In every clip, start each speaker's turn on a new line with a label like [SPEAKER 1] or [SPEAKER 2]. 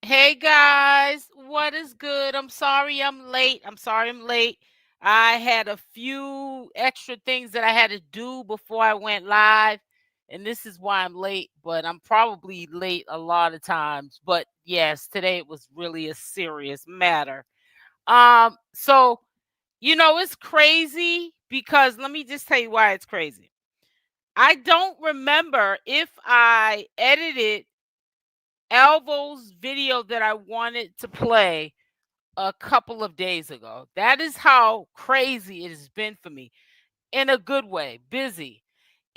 [SPEAKER 1] Hey guys, what is good? I'm sorry I'm late. I'm sorry I'm late. I had a few extra things that I had to do before I went live, and this is why I'm late, but I'm probably late a lot of times. But yes, today it was really a serious matter. So it's crazy because let me just tell you why it's crazy. I don't remember if I edited Alvo's video that I wanted to play a couple of days ago. That is how crazy it has been for me in a good way, busy.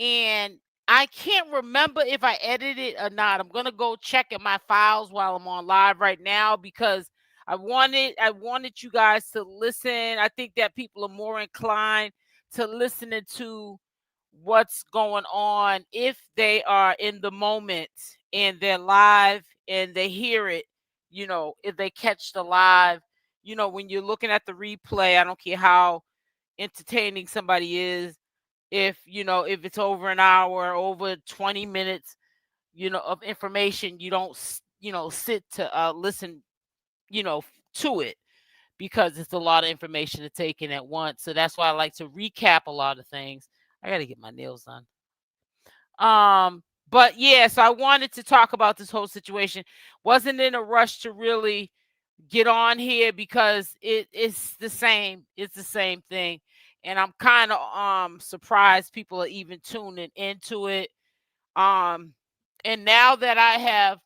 [SPEAKER 1] And I can't remember if I edited it or not. I'm going to go check in my files while I'm on live right now because I wanted you guys to listen. I think that people are more inclined to listening to what's going on if they are in the moment and they're live and they hear it, if they catch the live, when you're looking at the replay, I don't care how entertaining somebody is, if it's over an hour, over 20 minutes, of information, you don't, sit to listen, to it because it's a lot of information to take in at once. So that's why I like to recap a lot of things. I got to get my nails done. Um, but yeah, so I wanted to talk about this whole situation. Wasn't in a rush to really get on here because it's the same. It's the same thing. And I'm kind of surprised people are even tuning into it. Um and now that I have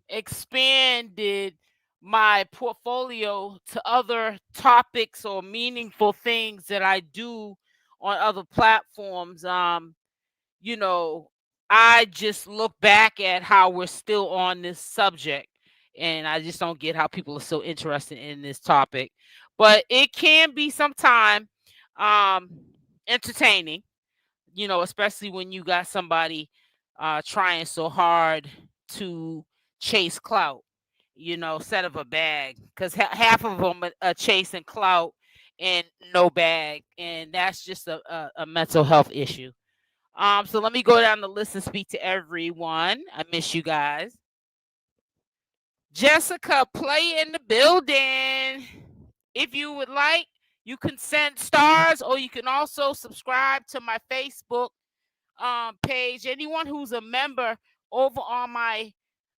[SPEAKER 1] expanded my portfolio to other topics or meaningful things that I do on other platforms, you know, I just look back at how we're still on this subject. And I just don't get how people are so interested in this topic. But it can be sometime um, entertaining, especially when you got somebody trying so hard to chase clout, set of a bag. Because half of them are chasing clout and no bag. And that's just a mental health issue. So let me go down the list and speak to everyone. I miss you guys. Jessica, play in the building. If you would like, you can send stars or you can also subscribe to my Facebook page. Anyone who's a member over on my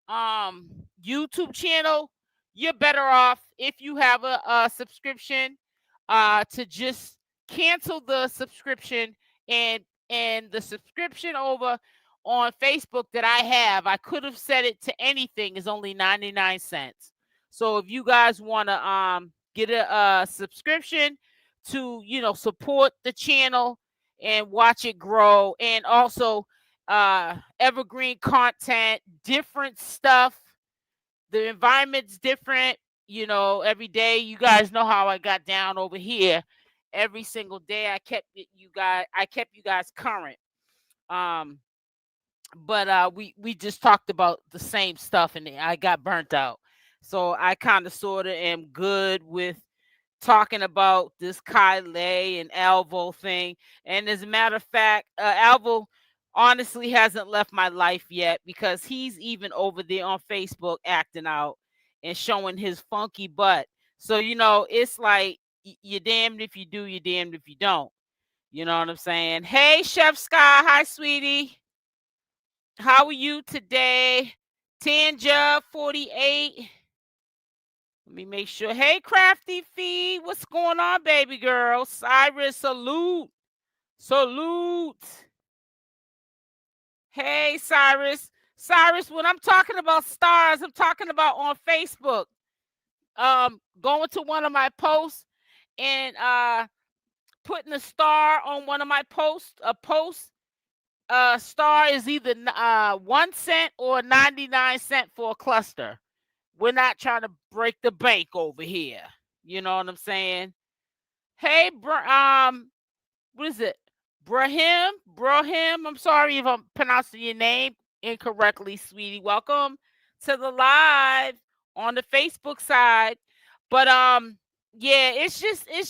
[SPEAKER 1] um YouTube channel, you're better off if you have a subscription to just cancel the subscription and the subscription over on Facebook that I could have set it to anything is only 99 cents. So if you guys want to get a subscription to, support the channel and watch it grow and also evergreen content, different stuff. The environment's different, every day. You guys know how I got down over here. Every single day I kept you guys current. Um but we just talked about the same stuff and I got burnt out. So I kind of sort of am good with talking about this Kylèè and Alvo thing. And as a matter of fact, Alvo honestly hasn't left my life yet because he's even over there on Facebook acting out and showing his funky butt. So, it's like you're damned if you do, you're damned if you don't. You know what I'm saying? Hey, Chef Sky. Hi, sweetie. How are you today? Tanja 48. Let me make sure. Hey, Crafty Feed. What's going on, baby girl? Cyrus, salute. Salute. Hey, Cyrus. Cyrus, when I'm talking about stars, I'm talking about on Facebook. Going to one of my posts and putting a star on one of my posts. A post star is either 1 cent or 99 cents for a cluster. We're not trying to break the bank over here. You know what I'm saying? Hey, what is it? Brahim. I'm sorry if I'm pronouncing your name incorrectly, sweetie. Welcome to the live on the Facebook side. But yeah, it's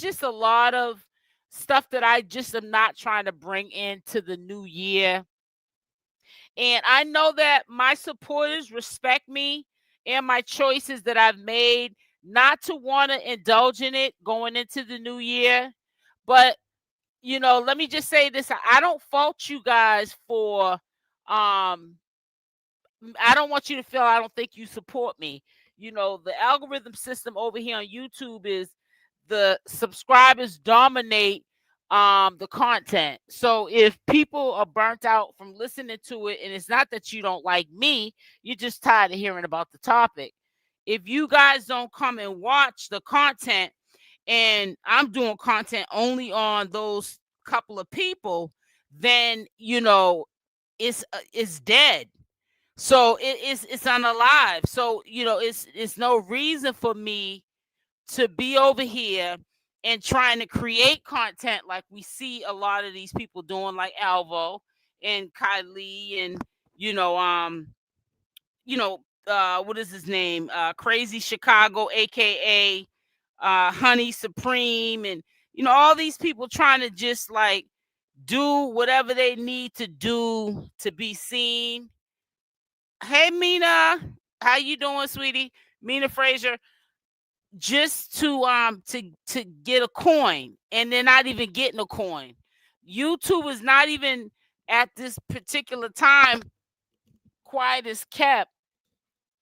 [SPEAKER 1] just a lot of stuff that I just am not trying to bring into the new year. And I know that my supporters respect me and my choices that I've made not to want to indulge in it going into the new year. But let me just say this. I don't fault you guys for I don't want you to feel I don't think you support me. The algorithm system over here on YouTube is the subscribers dominate the content. So if people are burnt out from listening to it, and it's not that you don't like me, you're just tired of hearing about the topic. If you guys don't come and watch the content, and I'm doing content only on those couple of people, then it's dead. So it's unalive. So it's no reason for me to be over here and trying to create content like we see a lot of these people doing, like Alvo and Kylèè, and what is his name? Crazy Chicago, aka Honey Supreme, and all these people trying to just like do whatever they need to do to be seen. Hey Mina, how you doing, sweetie? Mina Frazier. Just to get a coin, and they're not even getting a coin. YouTube is not even at this particular time quiet as kept.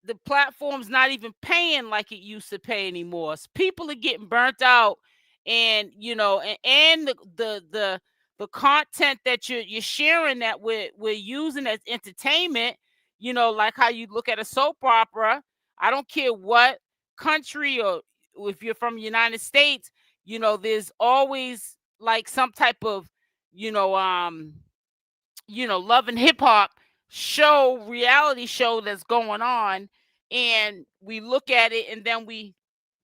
[SPEAKER 1] The platform's not even paying like it used to pay anymore. So people are getting burnt out, and the content that you're sharing that we're using as entertainment. Like how you look at a soap opera. I don't care what country, or if you're from the United States, there's always like some type of love and hip hop reality show that's going on, and we look at it and then we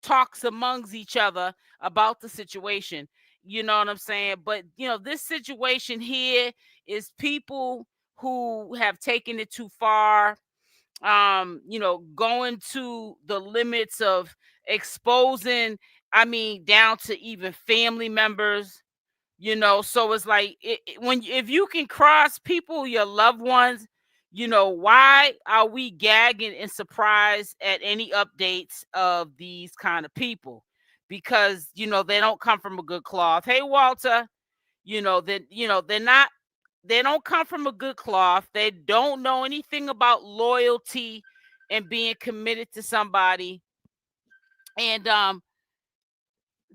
[SPEAKER 1] talks amongst each other about the situation. You know what I'm saying? But this situation here is people who have taken it too far, going to the limits of exposing, I mean, down to even family members. So it's like, if you can cross people, your loved ones, why are we gagging and surprised at any updates of these kind of people? Because they don't come from a good cloth. Hey Walter, they don't come from a good cloth. They don't know anything about loyalty and being committed to somebody. And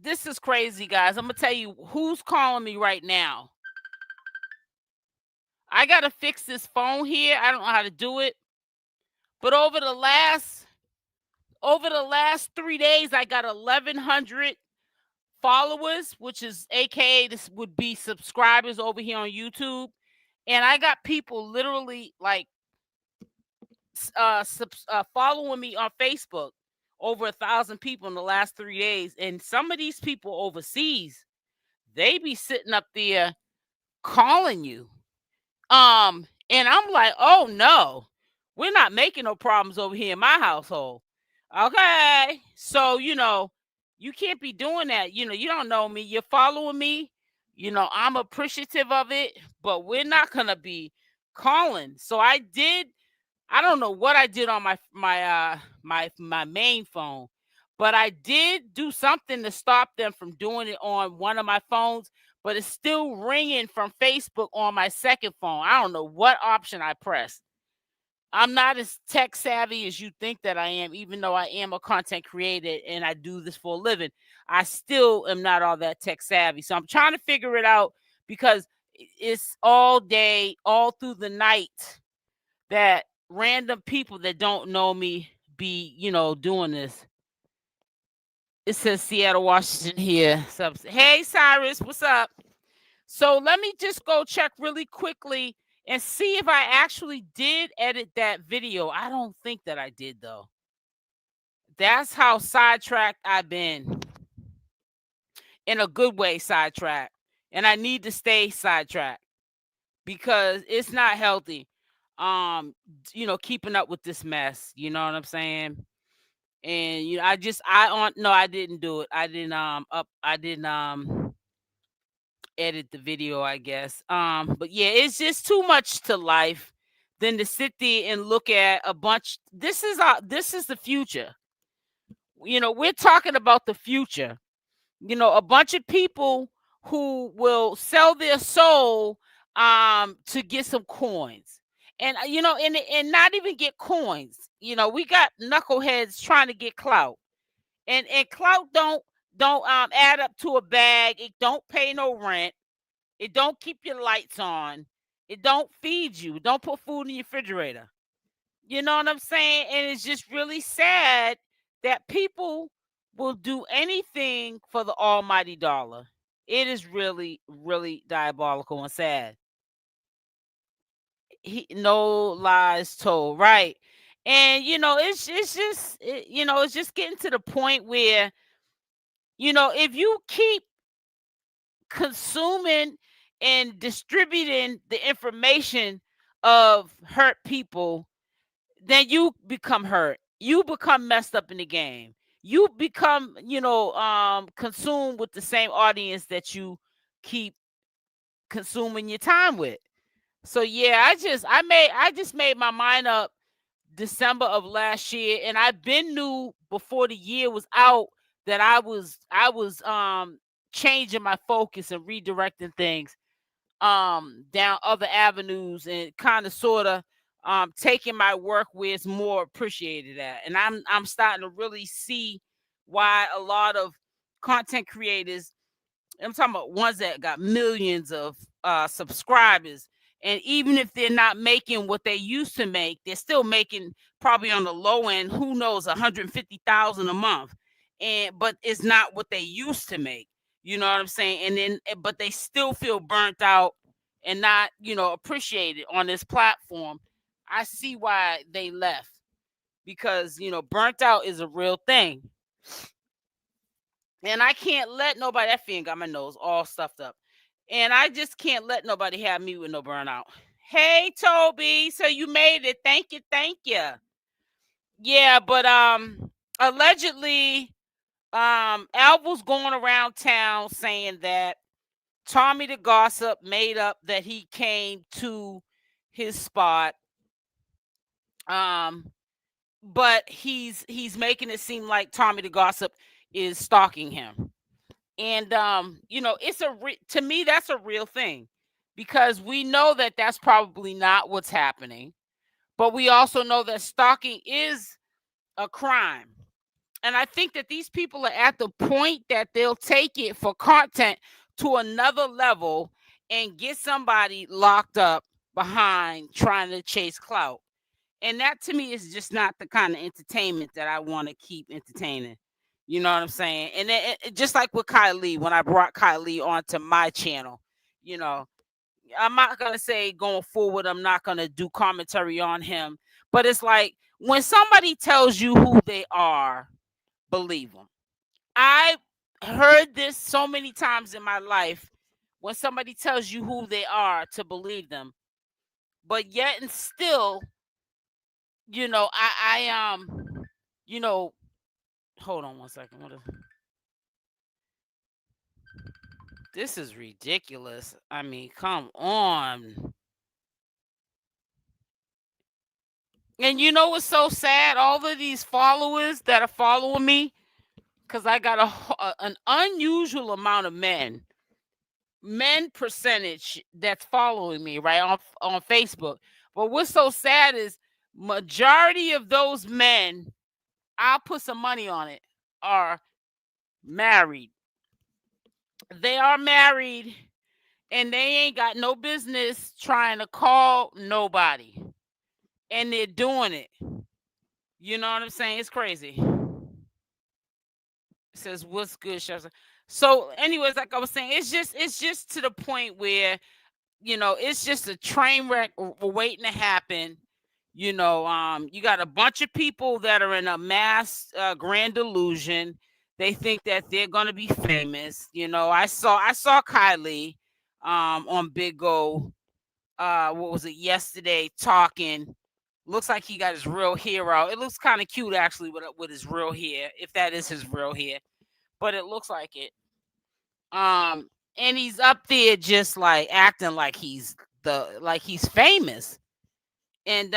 [SPEAKER 1] this is crazy, guys. I'm gonna tell you who's calling me right now. I gotta fix this phone here. I don't know how to do it. But over the last 3 days, I got 1,100 followers, which is AKA this would be subscribers over here on YouTube. And I got people literally like following me on Facebook. Over 1,000 people in the last 3 days. And some of these people overseas, they be sitting up there calling you. And I'm like, oh no, we're not making no problems over here in my household. Okay. So, you can't be doing that. You don't know me. You're following me. I'm appreciative of it, but we're not gonna be calling. So I don't know what I did on my main phone, but I did do something to stop them from doing it on one of my phones, but it's still ringing from Facebook on my second phone. I don't know what option I pressed. I'm not as tech savvy as you think that I am, even though I am a content creator and I do this for a living. I still am not all that tech savvy. So I'm trying to figure it out, because it's all day, all through the night, that random people that don't know me be, doing this. It says Seattle, Washington here. Hey, Cyrus, what's up? So let me just go check really quickly and see if I actually did edit that video. I don't think that I did, though. That's how sidetracked I've been. In a good way, sidetracked. And I need to stay sidetracked, because it's not healthy. Keeping up with this mess. You know what I'm saying? And I didn't do it. I didn't edit the video, I guess. But yeah, it's just too much to life than to sit there and look at a bunch. This is the future. We're talking about the future. A bunch of people who will sell their soul to get some coins. And and not even get coins. We got knuckleheads trying to get clout. And clout don't add up to a bag. It don't pay no rent. It don't keep your lights on. It don't feed you. Don't put food in your refrigerator. You know what I'm saying? And it's just really sad that people will do anything for the almighty dollar. It is really, really diabolical and sad. No lies told, right? And it's just it's just getting to the point where if you keep consuming and distributing the information of hurt people, then you become hurt. You become messed up in the game. You become, consumed with the same audience that you keep consuming your time with. So yeah, I just made my mind up December of last year, and I've been knew before the year was out that I was changing my focus and redirecting things down other avenues, and kind of sort of taking my work where it's more appreciated at. And I'm starting to really see why a lot of content creators, I'm talking about ones that got millions of subscribers, and even if they're not making what they used to make, they're still making probably on the low end, who knows, 150,000 a month, but it's not what they used to make. You know what I'm saying? And then, but they still feel burnt out and not, appreciated on this platform. I see why they left, because burnt out is a real thing. And I can't let nobody, that fiend got my nose all stuffed up. And I just can't let nobody have me with no burnout. Hey, Toby, so you made it. Thank you. Yeah, but allegedly, Alvo's going around town saying that Tommythegossip made up that he came to his spot. But he's making it seem like Tommythegossip is stalking him. And it's to me, that's a real thing, because we know that that's probably not what's happening, but we also know that stalking is a crime. And I think that these people are at the point that they'll take it for content to another level and get somebody locked up behind trying to chase clout. And that to me is just not the kind of entertainment that I want to keep entertaining. You know what I'm saying? And just like with Kylèè, when I brought Kylèè onto my channel, I'm not going to say going forward, I'm not going to do commentary on him. But it's like, when somebody tells you who they are, believe them. I heard this so many times in my life, when somebody tells you who they are, to believe them. But yet and still, I hold on one second. This is ridiculous. I mean, come on. And you know what's so sad? All of these followers that are following me, because I got an unusual amount of men percentage that's following me right on Facebook. But what's so sad is majority of those men, I'll put some money on it, are married. They are married, and they ain't got no business trying to call nobody, and they're doing it. You know what I'm saying? It's crazy. It says, what's good, Chef? So anyways, like I was saying, it's just to the point where it's just a train wreck waiting to happen. You got a bunch of people that are in a mass grand delusion. They think that they're gonna be famous. I saw Kylèè on Big O. What was it, yesterday, talking. Looks like he got his real hair out. It looks kind of cute actually with his real hair, if that is his real hair, but it looks like it. And he's up there just like acting like he's famous. And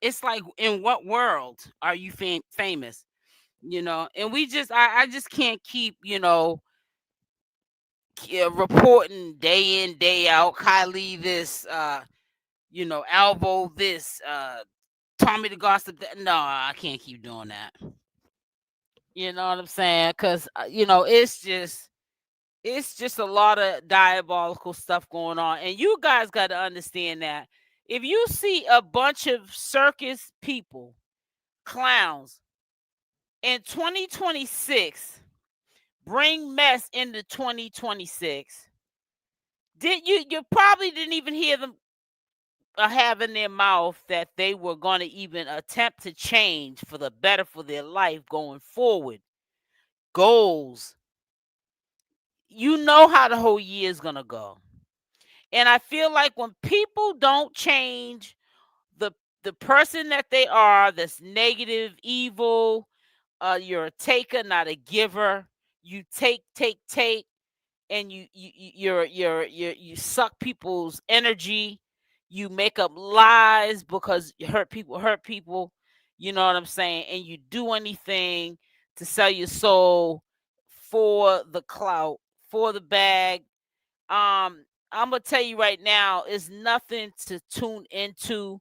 [SPEAKER 1] it's like, in what world are you famous? And I just can't keep, reporting day in, day out, Kylèè this, Alvo this, Tommythegossip that. No, I can't keep doing that. You know what I'm saying? Because it's just a lot of diabolical stuff going on, and you guys got to understand that if you see a bunch of circus people, clowns, in 2026 bring mess into 2026, you probably didn't even hear them have in their mouth that they were going to even attempt to change for the better for their life going forward. Goals. You know how the whole year is going to go. And I feel like when people don't change the the person that they are, that's negative, evil, you're a taker, not a giver. You take, and you suck people's energy. You make up lies because you hurt people. You know what I'm saying? And you do anything to sell your soul for the clout, for the bag. I'm gonna tell you right now, it's nothing to tune into,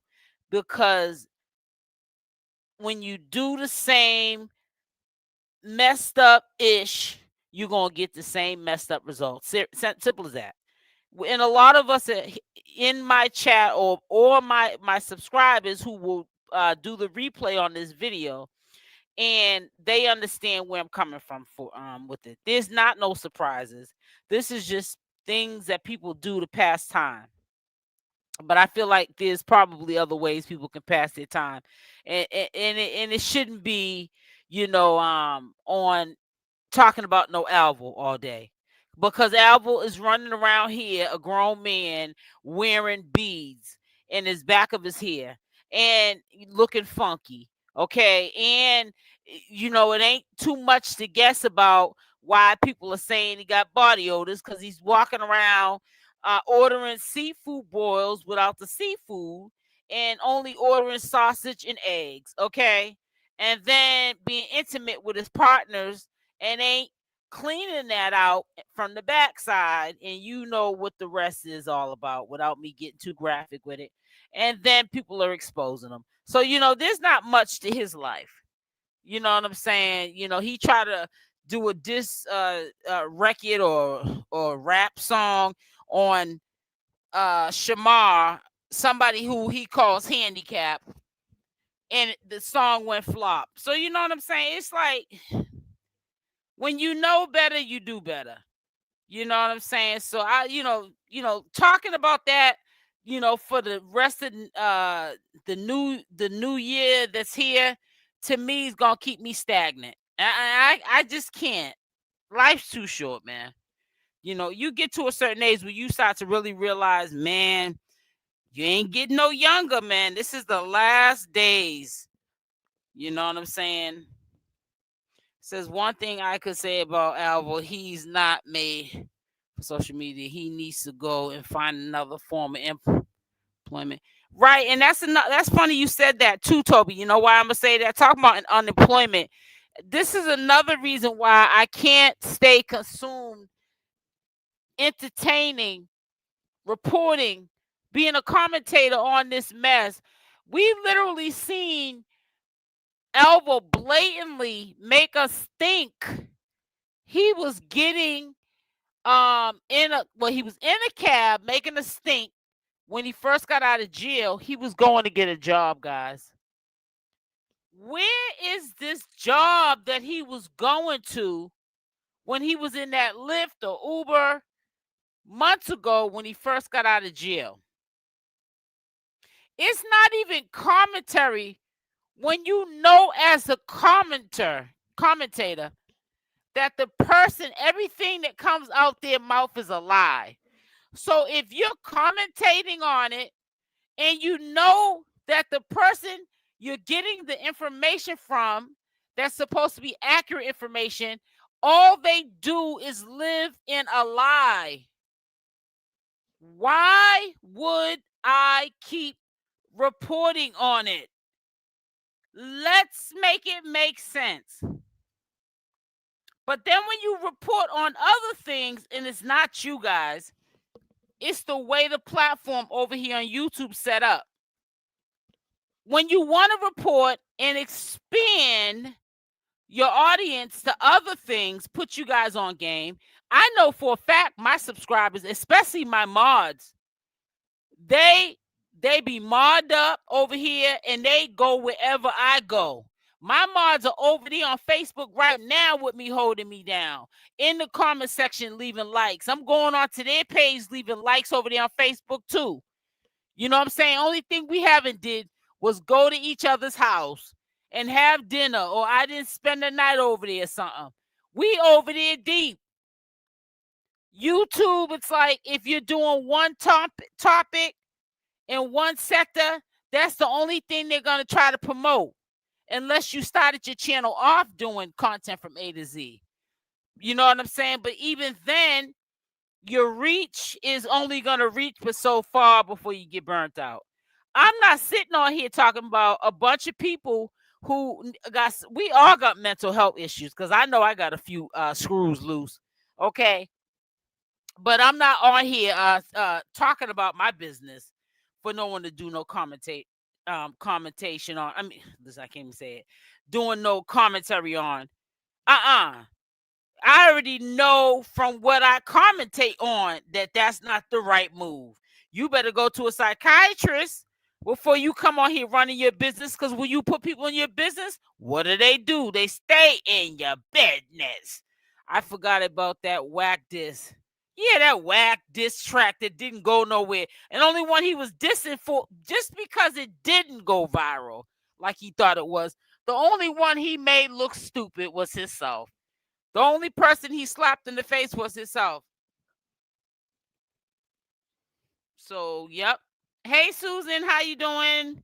[SPEAKER 1] because when you do the same messed up ish, you're gonna get the same messed up results. Simple as that. And a lot of us in my chat, or my subscribers who will do the replay on this video, and they understand where I'm coming from with it. There's not no surprises. This is just things that people do to pass time. But I feel like there's probably other ways people can pass their time, and it shouldn't be, on talking about no Alvo all day, because Alvo is running around here, a grown man, wearing beads in his back of his hair and looking funky. Okay. And it ain't too much to guess about why people are saying he got body odors, because he's walking around ordering seafood boils without the seafood, and only ordering sausage and eggs. Okay. And then being intimate with his partners, and ain't cleaning that out from the backside. And you know what the rest is all about, without me getting too graphic with it. And then people are exposing him. So, there's not much to his life. You know what I'm saying? He tried to do a diss record or rap song on Shamar, somebody who he calls handicapped, and the song went flop. So you know what I'm saying? It's like, when you know better, you do better. You know what I'm saying? So talking about that, for the rest of the new year that's here, to me is gonna keep me stagnant. I just can't. Life's too short, man. You get to a certain age where you start to really realize, man, you ain't getting no younger, man. This is the last days. You know what I'm saying? Says, one thing I could say about Alvo, he's not made for social media. He needs to go and find another form of employment. Right, and that's funny you said that too, Toby. You know why I'm gonna say that? Talking about unemployment. This is another reason why I can't stay consumed entertaining, reporting, being a commentator on this mess. We literally seen Alvo blatantly make us think he was getting he was in a cab making us think, when he first got out of jail, he was going to get a job, guys. Where is this job that he was going to when he was in that Lyft or Uber months ago when he first got out of jail? It's not even commentary when you know, as a commentator, that the person, everything that comes out their mouth is a lie. So if you're commentating on it, and you know that the person you're getting the information from, that's supposed to be accurate information, all they do is live in a lie. Why would I keep reporting on it. Let's make it make sense. But then when you report on other things and it's not you guys, it's the way the platform over here on YouTube set up. When you want to report and expand your audience to other things, put you guys on game. I know for a fact my subscribers, especially my mods, they be modded up over here and they go wherever I go. My mods are over there on Facebook right now with me, holding me down. In the comment section, leaving likes. I'm going on to their page, leaving likes over there on Facebook too. You know what I'm saying? Only thing we haven't did was go to each other's house and have dinner, or I didn't spend the night over there or something. We over there deep. YouTube, it's like if you're doing one topic in one sector, that's the only thing they're going to try to promote. Unless you started your channel off doing content from A to Z. You know what I'm saying? But even then, your reach is only going to reach for so far before you get burnt out. I'm not sitting on here talking about a bunch of people who we all got mental health issues, because I know I got a few screws loose. Okay. But I'm not on here talking about my business for no one to do no commentation on. I mean, I can't even say it. Doing no commentary on. I already know from what I commentate on that that's not the right move. You better go to a psychiatrist before you come on here running your business, because when you put people in your business, what do? They stay in your business. I forgot about that whack diss. Yeah, that whack diss track that didn't go nowhere. And only one he was dissing for just because it didn't go viral like he thought it was. The only one he made look stupid was himself. The only person he slapped in the face was himself. So, yep. Hey, Susan, how you doing?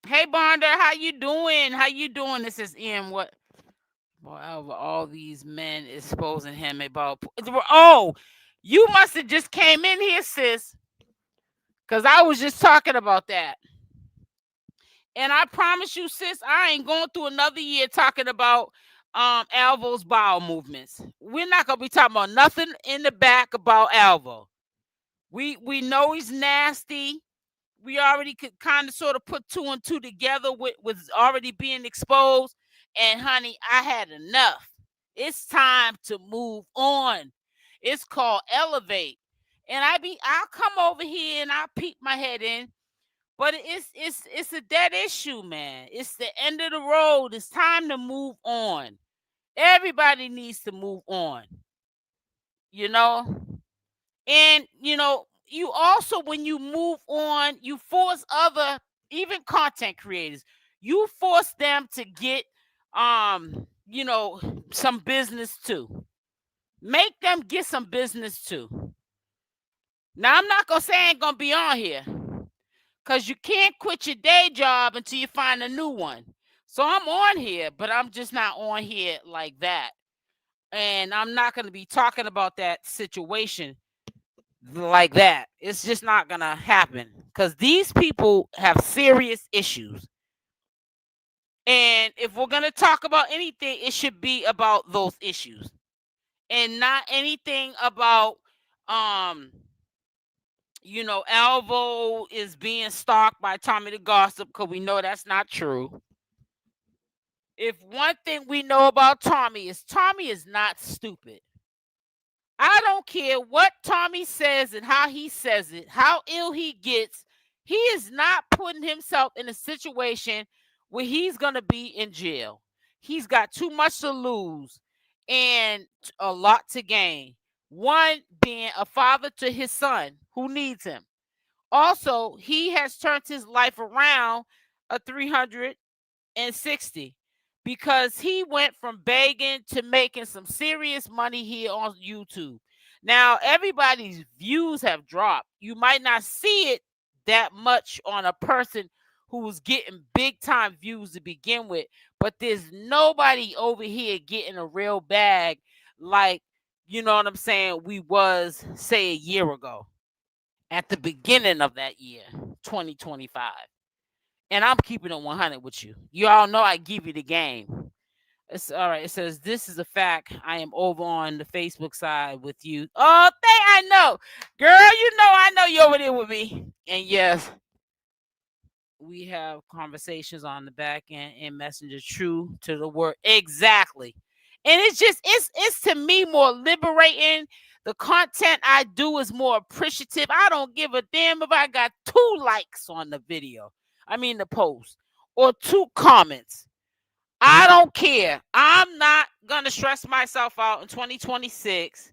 [SPEAKER 1] Hey, Bonda, how you doing? How you doing? This is Ian. What? Well, all these men exposing him about. Oh, you must have just came in here, sis. Because I was just talking about that. And I promise you, sis, I ain't going through another year talking about Alvo's bowel movements. We're not going to be talking about nothing in the back about Alvo. We know he's nasty. We already could kind of sort of put two and two together with already being exposed. And honey, I had enough. It's time to move on. It's called elevate. And I'll come over here and I'll peek my head in. But it's a dead issue, man. It's the end of the road. It's time to move on. Everybody needs to move on. You know? And you also, when you move on, you force other, even content creators, you force them to get some business too. Make them get some business too. Now, I'm not gonna say I ain't gonna be on here, because you can't quit your day job until you find a new one. So I'm on here, but I'm just not on here like that. And I'm not gonna be talking about that situation like that. It's just not gonna happen, because these people have serious issues. And if we're gonna talk about anything, it should be about those issues and not anything about Alvo is being stalked by Tommythegossip, because we know that's not true. If one thing we know about Tommy is not stupid. I don't care what Tommy says and how he says it, how ill he gets. He is not putting himself in a situation where he's going to be in jail. He's got too much to lose and a lot to gain. One, being a father to his son who needs him. Also, he has turned his life around a 360, because he went from begging to making some serious money here on YouTube. Now, everybody's views have dropped. You might not see it that much on a person who's getting big time views to begin with, but there's nobody over here getting a real bag like, you know what I'm saying, we was, say, a year ago at the beginning of that year. 2025. And I'm keeping it 100 with you. You all know I give you the game. It's all right. It says, this is a fact. I am over on the Facebook side with you. Oh, I know. Girl, I know you're over there with me. And yes, we have conversations on the back end and Messenger, true to the word. Exactly. And it's to me more liberating. The content I do is more appreciative. I don't give a damn if I got 2 likes on the video. I mean the post, or 2 comments. I don't care. I'm not gonna stress myself out in 2026,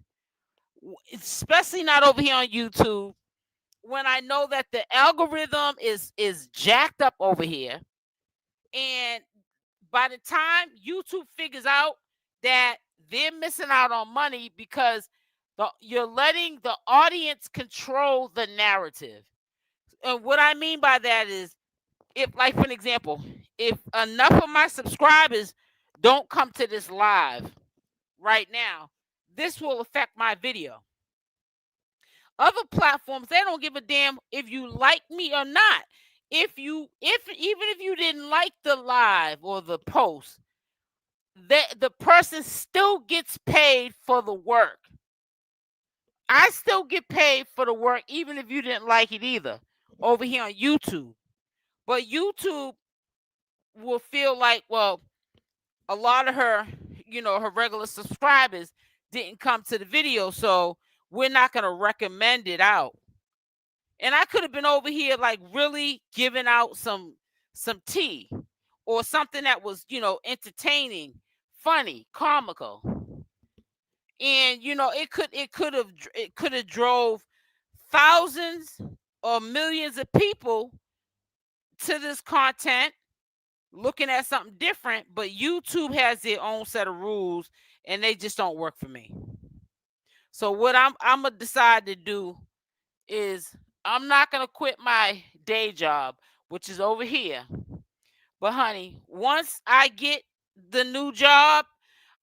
[SPEAKER 1] especially not over here on YouTube, when I know that the algorithm is jacked up over here. And by the time YouTube figures out that they're missing out on money because you're letting the audience control the narrative. And what I mean by that is, if, like, for an example, if enough of my subscribers don't come to this live right now, this will affect my video. Other platforms, they don't give a damn if you like me or not. Even if you didn't like the live or the post, the person still gets paid for the work. I still get paid for the work, even if you didn't like it either, over here on YouTube. But YouTube will feel like, well, a lot of her regular subscribers didn't come to the video, so we're not going to recommend it out. And I could have been over here like really giving out some tea or something that was, entertaining, funny, comical. And it could have drove thousands or millions of people to this content looking at something different, but YouTube has their own set of rules and they just don't work for me. So what I'm gonna decide to do is, I'm not gonna quit my day job, which is over here. But honey, once I get the new job,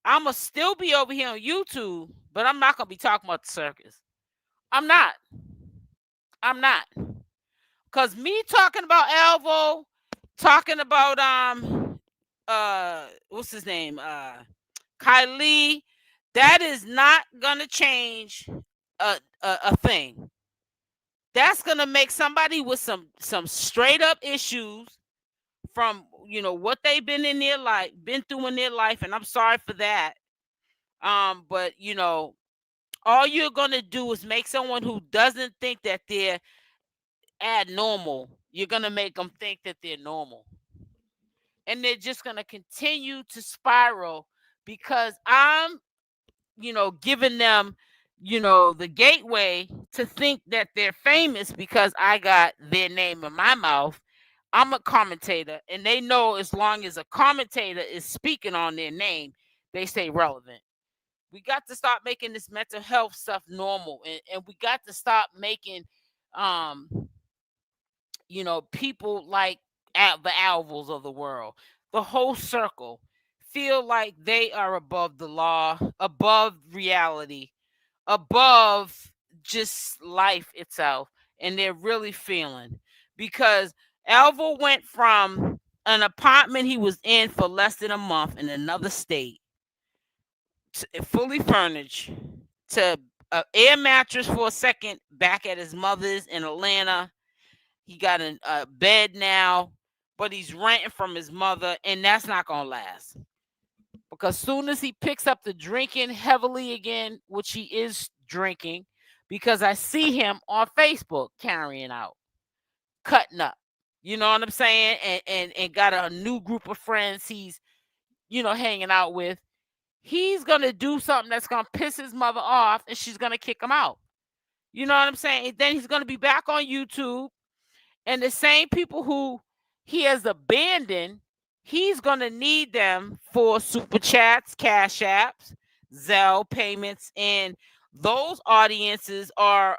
[SPEAKER 1] I'm gonna still be over here on YouTube, but I'm not gonna be talking about the circus. I'm not. Cause me talking about Alvo, talking about what's his name? Kylèè, that is not gonna change a thing. That's gonna make somebody with some straight up issues from what they've been through in their life, and I'm sorry for that. But all you're gonna do is make someone who doesn't think that they're abnormal, you're gonna make them think that they're normal. And they're just gonna continue to spiral because I'm, giving them, the gateway to think that they're famous because I got their name in my mouth. I'm a commentator, and they know as long as a commentator is speaking on their name, they stay relevant. We got to stop making this mental health stuff normal, and we got to stop making people like the Alvos of the world, the whole circle, feel like they are above the law, above reality, above just life itself. And they're really feeling, because Alvo went from an apartment he was in for less than a month in another state, fully furnished, to an air mattress for a second back at his mother's in Atlanta. He got a bed now, but he's renting from his mother, and that's not gonna last. Because soon as he picks up the drinking heavily again, which he is drinking, because I see him on Facebook carrying out, cutting up. You know what I'm saying? And got a new group of friends he's, hanging out with. He's gonna do something that's gonna piss his mother off, and she's gonna kick him out. You know what I'm saying? And then he's gonna be back on YouTube. And the same people who he has abandoned, he's going to need them for super chats, cash apps, Zelle payments. And those audiences are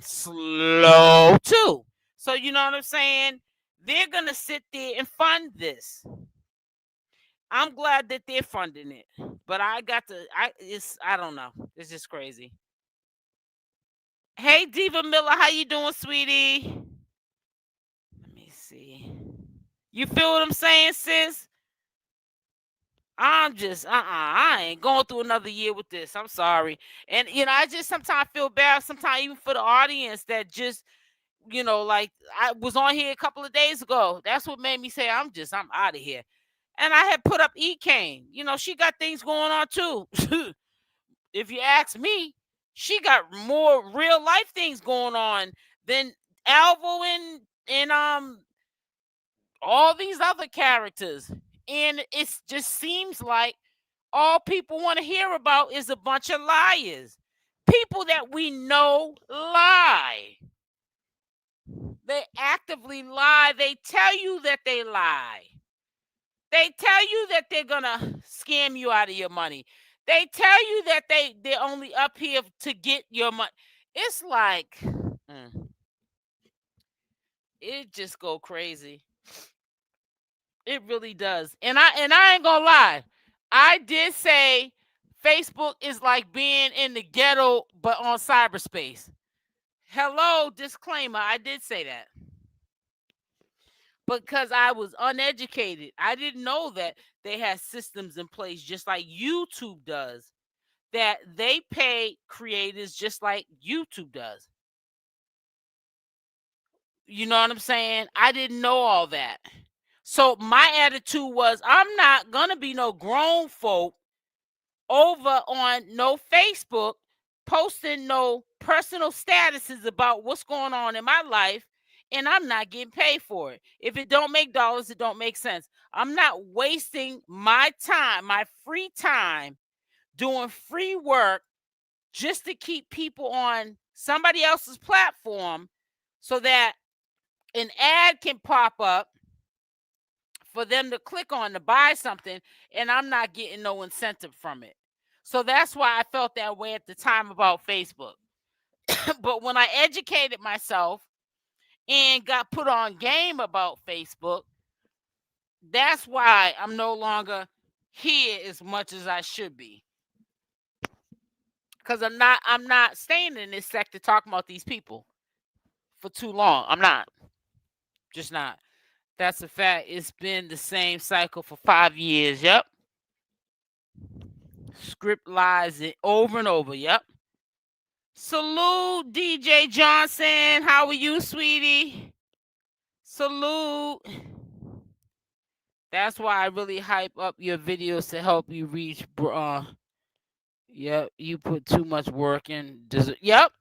[SPEAKER 1] slow too. So you know what I'm saying? They're going to sit there and fund this. I'm glad that they're funding it. But I don't know. It's just crazy. Hey, Diva Miller, how you doing, sweetie? You feel what I'm saying, sis? I'm just I ain't going through another year with this. I'm sorry. And I just sometimes feel bad, sometimes even for the audience that just, like I was on here a couple of days ago. That's what made me say I'm out of here. And I had put up 𝗪𝗀𝗪. She got things going on too. If you ask me, she got more real life things going on than Alvo and all these other characters. And it just seems like all people want to hear about is a bunch of liars. People that we know lie. They actively lie. They tell you that they lie. They tell you that they're going to scam you out of your money. They tell you that they're only up here to get your money. It's like, it just go crazy. It really does. And I ain't gonna lie. I did say Facebook is like being in the ghetto, but on cyberspace. Hello, disclaimer. I did say that. Because I was uneducated. I didn't know that they had systems in place just like YouTube does. That they pay creators just like YouTube does. You know what I'm saying? I didn't know all that. So my attitude was, I'm not gonna be no grown folk over on no Facebook posting no personal statuses about what's going on in my life, and I'm not getting paid for it. If it don't make dollars, it don't make sense. I'm not wasting my time, my free time, doing free work just to keep people on somebody else's platform so that an ad can pop up for them to click on to buy something, and I'm not getting no incentive from it. So that's why I felt that way at the time about Facebook. But when I educated myself and got put on game about Facebook, that's why I'm no longer here as much as I should be. Because I'm not staying in this sector talking about these people for too long. I'm not. Just not. That's a fact. It's been the same cycle for 5 years. Yep. Script lies it over and over. Yep. Salute, DJ Johnson. How are you, sweetie? Salute. That's why I really hype up your videos to help you reach. Yep, you put too much work in. Yep.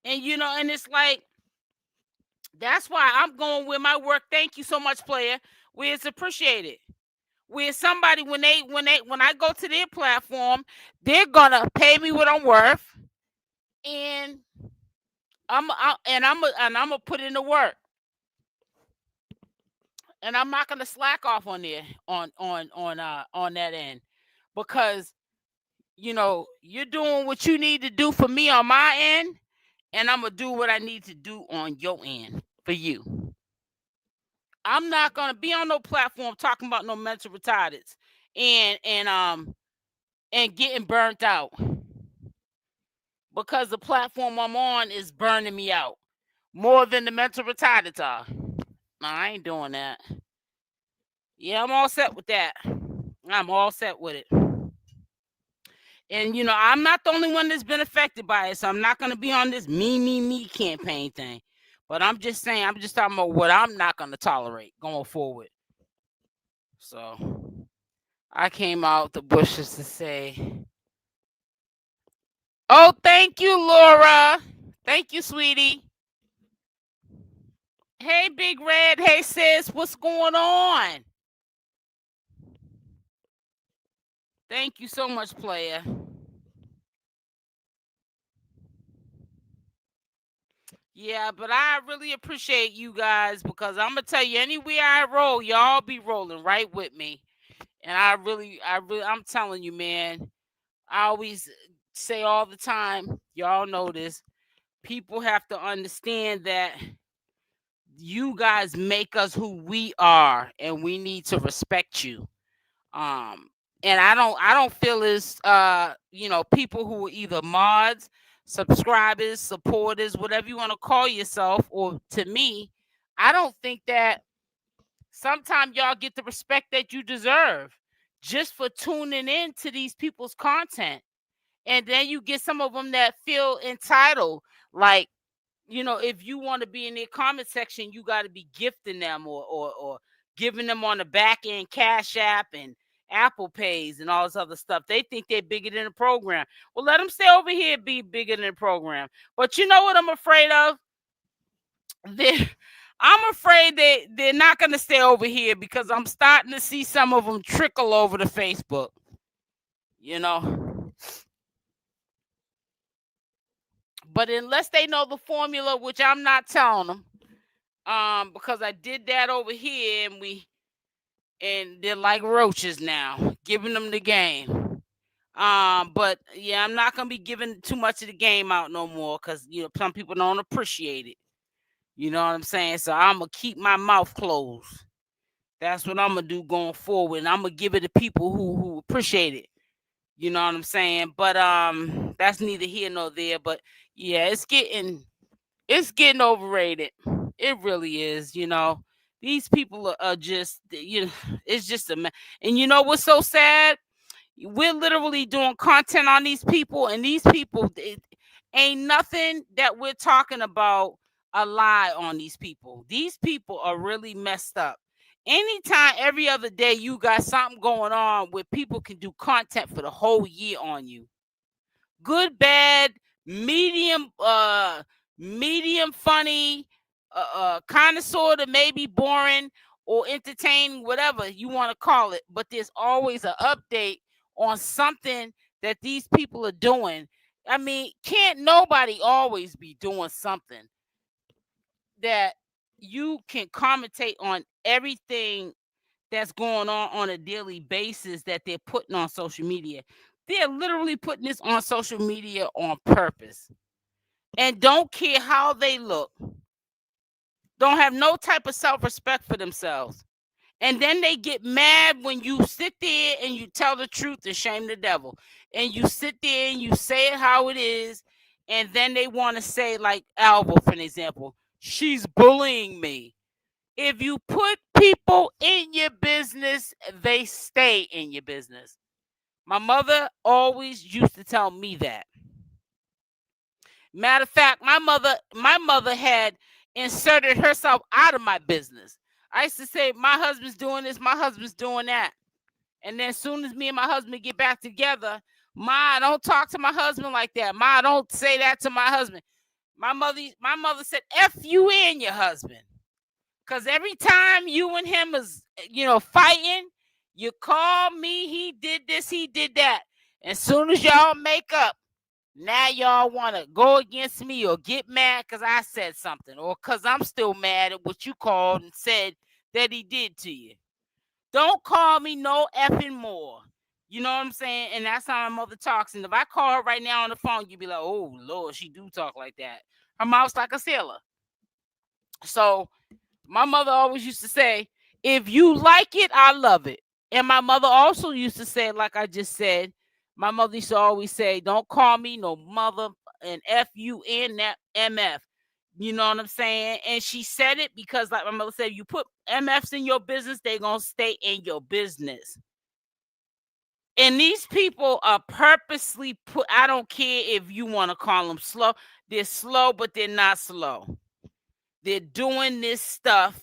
[SPEAKER 1] And and it's like, that's why I'm going with my work. Thank you so much, player. Where it's appreciated. Where somebody when I go to their platform, they're gonna pay me what I'm worth, and I'm gonna put in the work, and I'm not gonna slack off on there on that end, because you're doing what you need to do for me on my end, and I'm gonna do what I need to do on your end for you. I'm not gonna be on no platform talking about no mental retardeds and getting burnt out, because the platform I'm on is burning me out more than the mental retardeds are. No, I ain't doing that. Yeah, I'm all set with that. I'm all set with it. And I'm not the only one that's been affected by it, so I'm not gonna be on this me campaign thing. But I'm just saying, I'm just talking about what I'm not gonna tolerate going forward. So I came out the bushes to say, oh, thank you, Laura. Thank you, sweetie. Hey, Big Red. Hey, sis. What's going on? Thank you so much, player. Yeah, but I really appreciate you guys, because I'm gonna tell you, anywhere I roll, y'all be rolling right with me. And I'm telling you, man, I always say all the time, y'all know this, people have to understand that you guys make us who we are, and we need to respect you. And I don't feel as people who are either mods, subscribers, supporters, whatever you want to call yourself, or to me, I don't think that Sometimes y'all get the respect that you deserve just for tuning in to these people's content. And then you get some of them that feel entitled. Like, if you want to be in their comment section, you got to be gifting them or giving them on the back end CashApp and Apple Pays and all this other stuff. They think they're bigger than the program. Well, let them stay over here and be bigger than the program. But you know what I'm afraid of? I'm afraid they're not going to stay over here because I'm starting to see some of them trickle over to Facebook. But unless they know the formula, which I'm not telling them, because I did that over here and they're like roaches now, giving them the game. But yeah, I'm not gonna be giving too much of the game out no more because some people don't appreciate it. You know what I'm saying? So I'm gonna keep my mouth closed. That's what I'm gonna do going forward, and I'm gonna give it to people who appreciate it. You know what I'm saying? But that's neither here nor there. But yeah, it's getting overrated. It really is. These people are just it's just a mess. And you know what's so sad? We're literally doing content on these people, and these people, ain't nothing that we're talking about a lie on these people. These people are really messed up. Anytime, every other day, you got something going on where people can do content for the whole year on you. Good, bad, medium, medium funny, kind of, sort of, maybe boring or entertaining, whatever you want to call it. But there's always an update on something that these people are doing. I mean, can't nobody always be doing something that you can commentate on everything that's going on a daily basis that they're putting on social media. They're literally putting this on social media on purpose and don't care how they look. Don't have no type of self-respect for themselves. And then they get mad when you sit there and you tell the truth and shame the devil. And you sit there and you say it how it is. And then they want to say, like Alvo, for an example, she's bullying me. If you put people in your business, they stay in your business. My mother always used to tell me that. Matter of fact, my mother had inserted herself out of my business. I used to say, my husband's doing this, my husband's doing that. And then as soon as me and my husband get back together, Ma, don't talk to my husband like that. Ma, don't say that to my husband. My mother said, F you and your husband. Because every time you and him is, fighting, you call me, he did this, he did that. As soon as y'all make up, now y'all want to go against me or get mad because I said something or because I'm still mad at what you called and said that he did to you. Don't call me no effing more. You know what I'm saying? And that's how my mother talks. And if I call her right now on the phone, you'd be like, oh, Lord, she do talk like that. Her mouth's like a sailor. So my mother always used to say, if you like it, I love it. And my mother also used to say, like I just said, my mother used to always say, don't call me no mother and FUN that MF. You know what I'm saying? And she said it because, like my mother said, you put MFs in your business, they're going to stay in your business. And these people are purposely put, I don't care if you want to call them slow. They're slow, but they're not slow. They're doing this stuff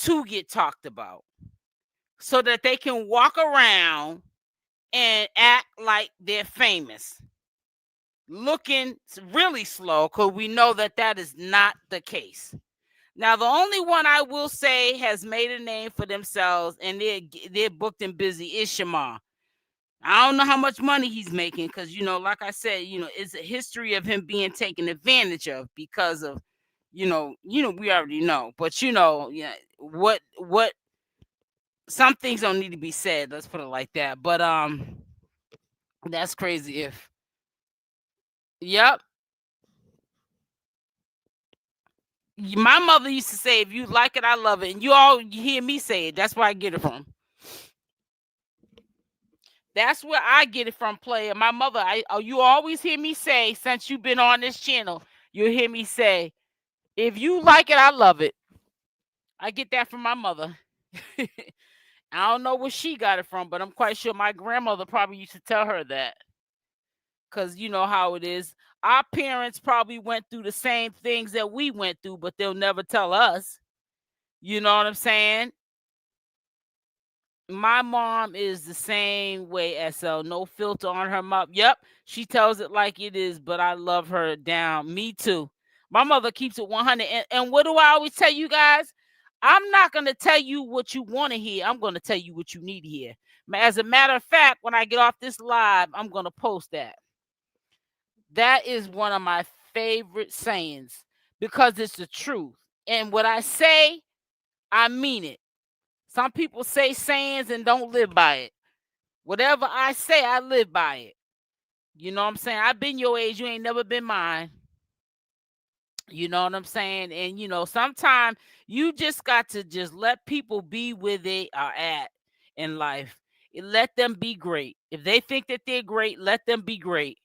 [SPEAKER 1] to get talked about so that they can walk around and act like they're famous, looking really slow, because we know that is not the case. Now, the only one I will say has made a name for themselves and they're booked and busy is Shamar. I don't know how much money he's making because, like I said, it's a history of him being taken advantage of because of, we already know. But, what some things don't need to be said. Let's put it like that. But that's crazy. Yep. My mother used to say, if you like it, I love it. And you hear me say it. That's where I get it from. That's where I get it from, player. My mother, you always hear me say, since you've been on this channel, you'll hear me say, if you like it, I love it. I get that from my mother. I don't know where she got it from, but I'm quite sure my grandmother probably used to tell her that. Because you know how it is. Our parents probably went through the same things that we went through, but they'll never tell us. You know what I'm saying? My mom is the same way, SL. No filter on her mouth. Yep, she tells it like it is, but I love her down. Me too. My mother keeps it 100. And what do I always tell you guys? I'm not going to tell you what you want to hear. I'm going to tell you what you need to hear. As a matter of fact, when I get off this live, I'm going to post that. That is one of my favorite sayings because it's the truth. And what I say, I mean it. Some people say sayings and don't live by it. Whatever I say, I live by it. You know what I'm saying? I've been your age. You ain't never been mine. You know what I'm saying? And, you know, sometimes you just got to just let people be where they are at in life. Let them be great. If they think that they're great, let them be great.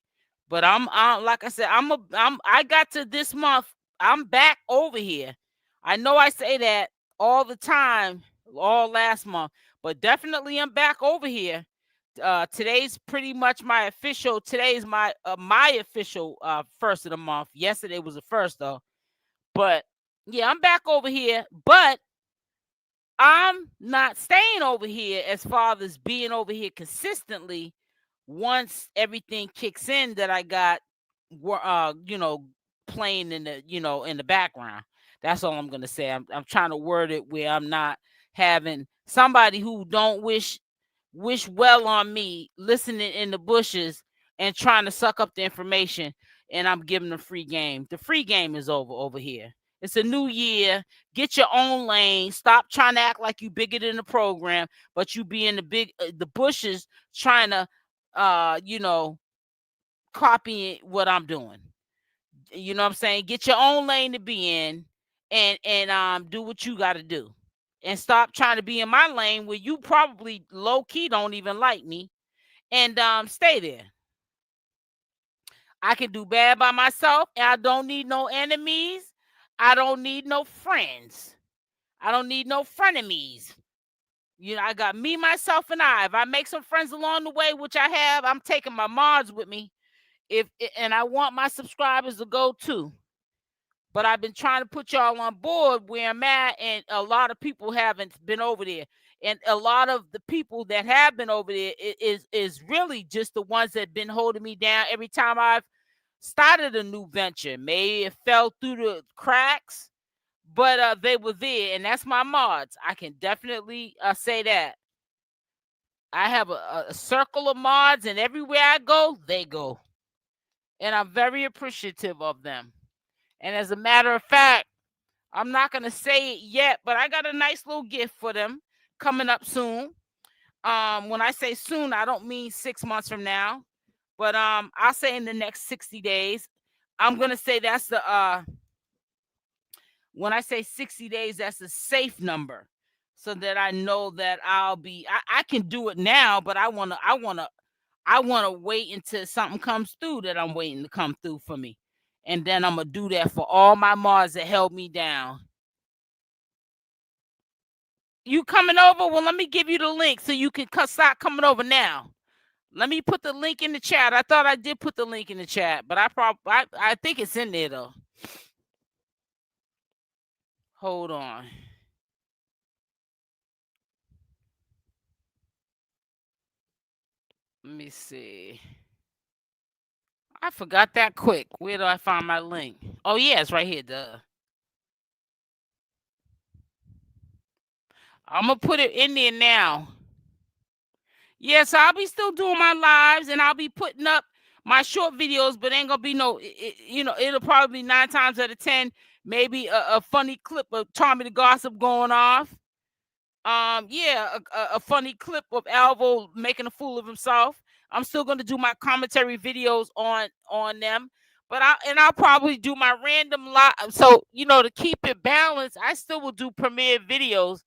[SPEAKER 1] But I'm like I said, I got to this month. I'm back over here. I know I say that all the time, all last month, but definitely I'm back over here. Today's pretty much my official. Today's my official first of the month. Yesterday was the first though, but yeah, I'm back over here. But I'm not staying over here as far as being over here consistently. Once everything kicks in, that I got, you know, playing in the, you know, in the background. That's all I'm gonna say. I'm trying to word it where I'm not having somebody who don't wish well on me listening in the bushes and trying to suck up the information, and I'm giving them free game. The free game is over here. It's a new year. Get your own lane. Stop trying to act like you bigger than the program, but you be in the bushes trying to you know, copying what I'm doing. You know what I'm saying? Get your own lane to be in, and do what you got to do. And stop trying to be in my lane where you probably low key don't even like me, and stay there. I can do bad by myself, and I don't need no enemies. I don't need no friends. I don't need no frenemies. You know, I got me, myself, and I. If I make some friends along the way, which I have, I'm taking my mods with me. And I want my subscribers to go too. But I've been trying to put y'all on board where I'm at, and a lot of people haven't been over there. And a lot of the people that have been over there is really just the ones that have been holding me down every time I've started a new venture. Maybe it fell through the cracks, but they were there, and that's my mods. I can definitely say that. I have a circle of mods, and everywhere I go, they go. And I'm very appreciative of them. And as a matter of fact, I'm not going to say it yet, but I got a nice little gift for them coming up soon. When I say soon, I don't mean 6 months from now, but I'll say in the next 60 days. I'm going to say that's the when I say 60 days, that's a safe number, so that I know that I can do it now, but I want to wait until something comes through that I'm waiting to come through for me. And then I'm going to do that for all my mods that held me down. You coming over? Well, let me give you the link so you can start coming over now. Let me put the link in the chat. I thought I did put the link in the chat, but I think it's in there though. Hold on. Let me see. I forgot that quick. Where do I find my link? Oh yeah, it's right here. Duh. I'm gonna put it in there now. Yes, I'll be still doing my lives, and I'll be putting up my short videos, but ain't gonna be no, you know, it'll probably be 9 times out of 10, maybe a funny clip of Tommythegossip going off. Yeah, a funny clip of Alvo making a fool of himself. I'm still gonna do my commentary videos on them, but I'll probably do my random live. So you know, to keep it balanced, I still will do premiere videos,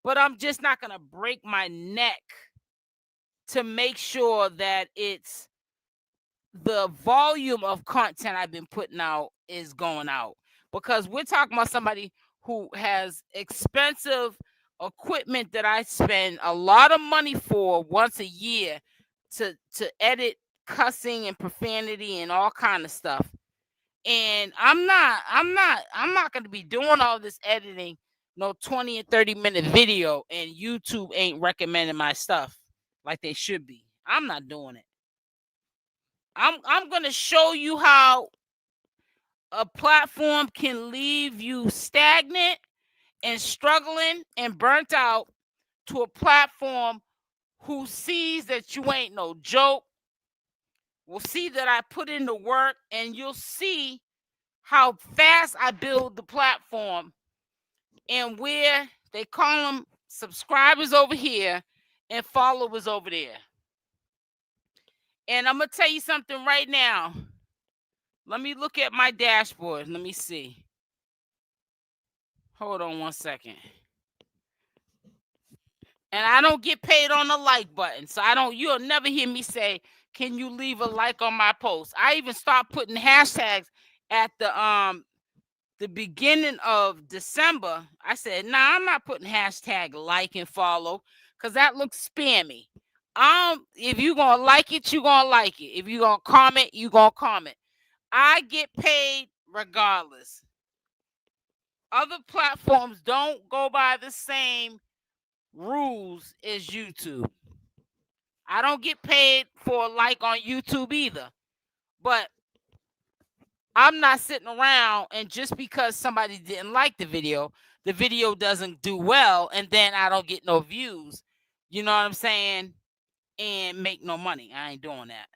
[SPEAKER 1] but I'm just not gonna break my neck to make sure that it's the volume of content I've been putting out is going out, because we're talking about somebody who has expensive equipment that I spend a lot of money for once a year to edit cussing and profanity and all kind of stuff. And I'm not going to be doing all this editing no 20 and 30-minute video, and YouTube ain't recommending my stuff like they should be. I'm not doing it. I'm going to show you how a platform can leave you stagnant and struggling and burnt out, to a platform who sees that you ain't no joke, will see that I put in the work, and you'll see how fast I build the platform, and where they call them subscribers over here and followers over there. And I'm going to tell you something right now. Let me look at my dashboard. Let me see. Hold on one second. And I don't get paid on the like button. So you'll never hear me say, can you leave a like on my post? I even start putting hashtags at the beginning of December. I said, nah, I'm not putting hashtag like and follow, because that looks spammy. If you're going to like it, you're going to like it. If you're going to comment, you're going to comment. I get paid regardless. Other platforms don't go by the same rules as YouTube. I don't get paid for a like on YouTube either. But I'm not sitting around and just because somebody didn't like the video doesn't do well, and then I don't get no views. You know what I'm saying? And make no money. I ain't doing that.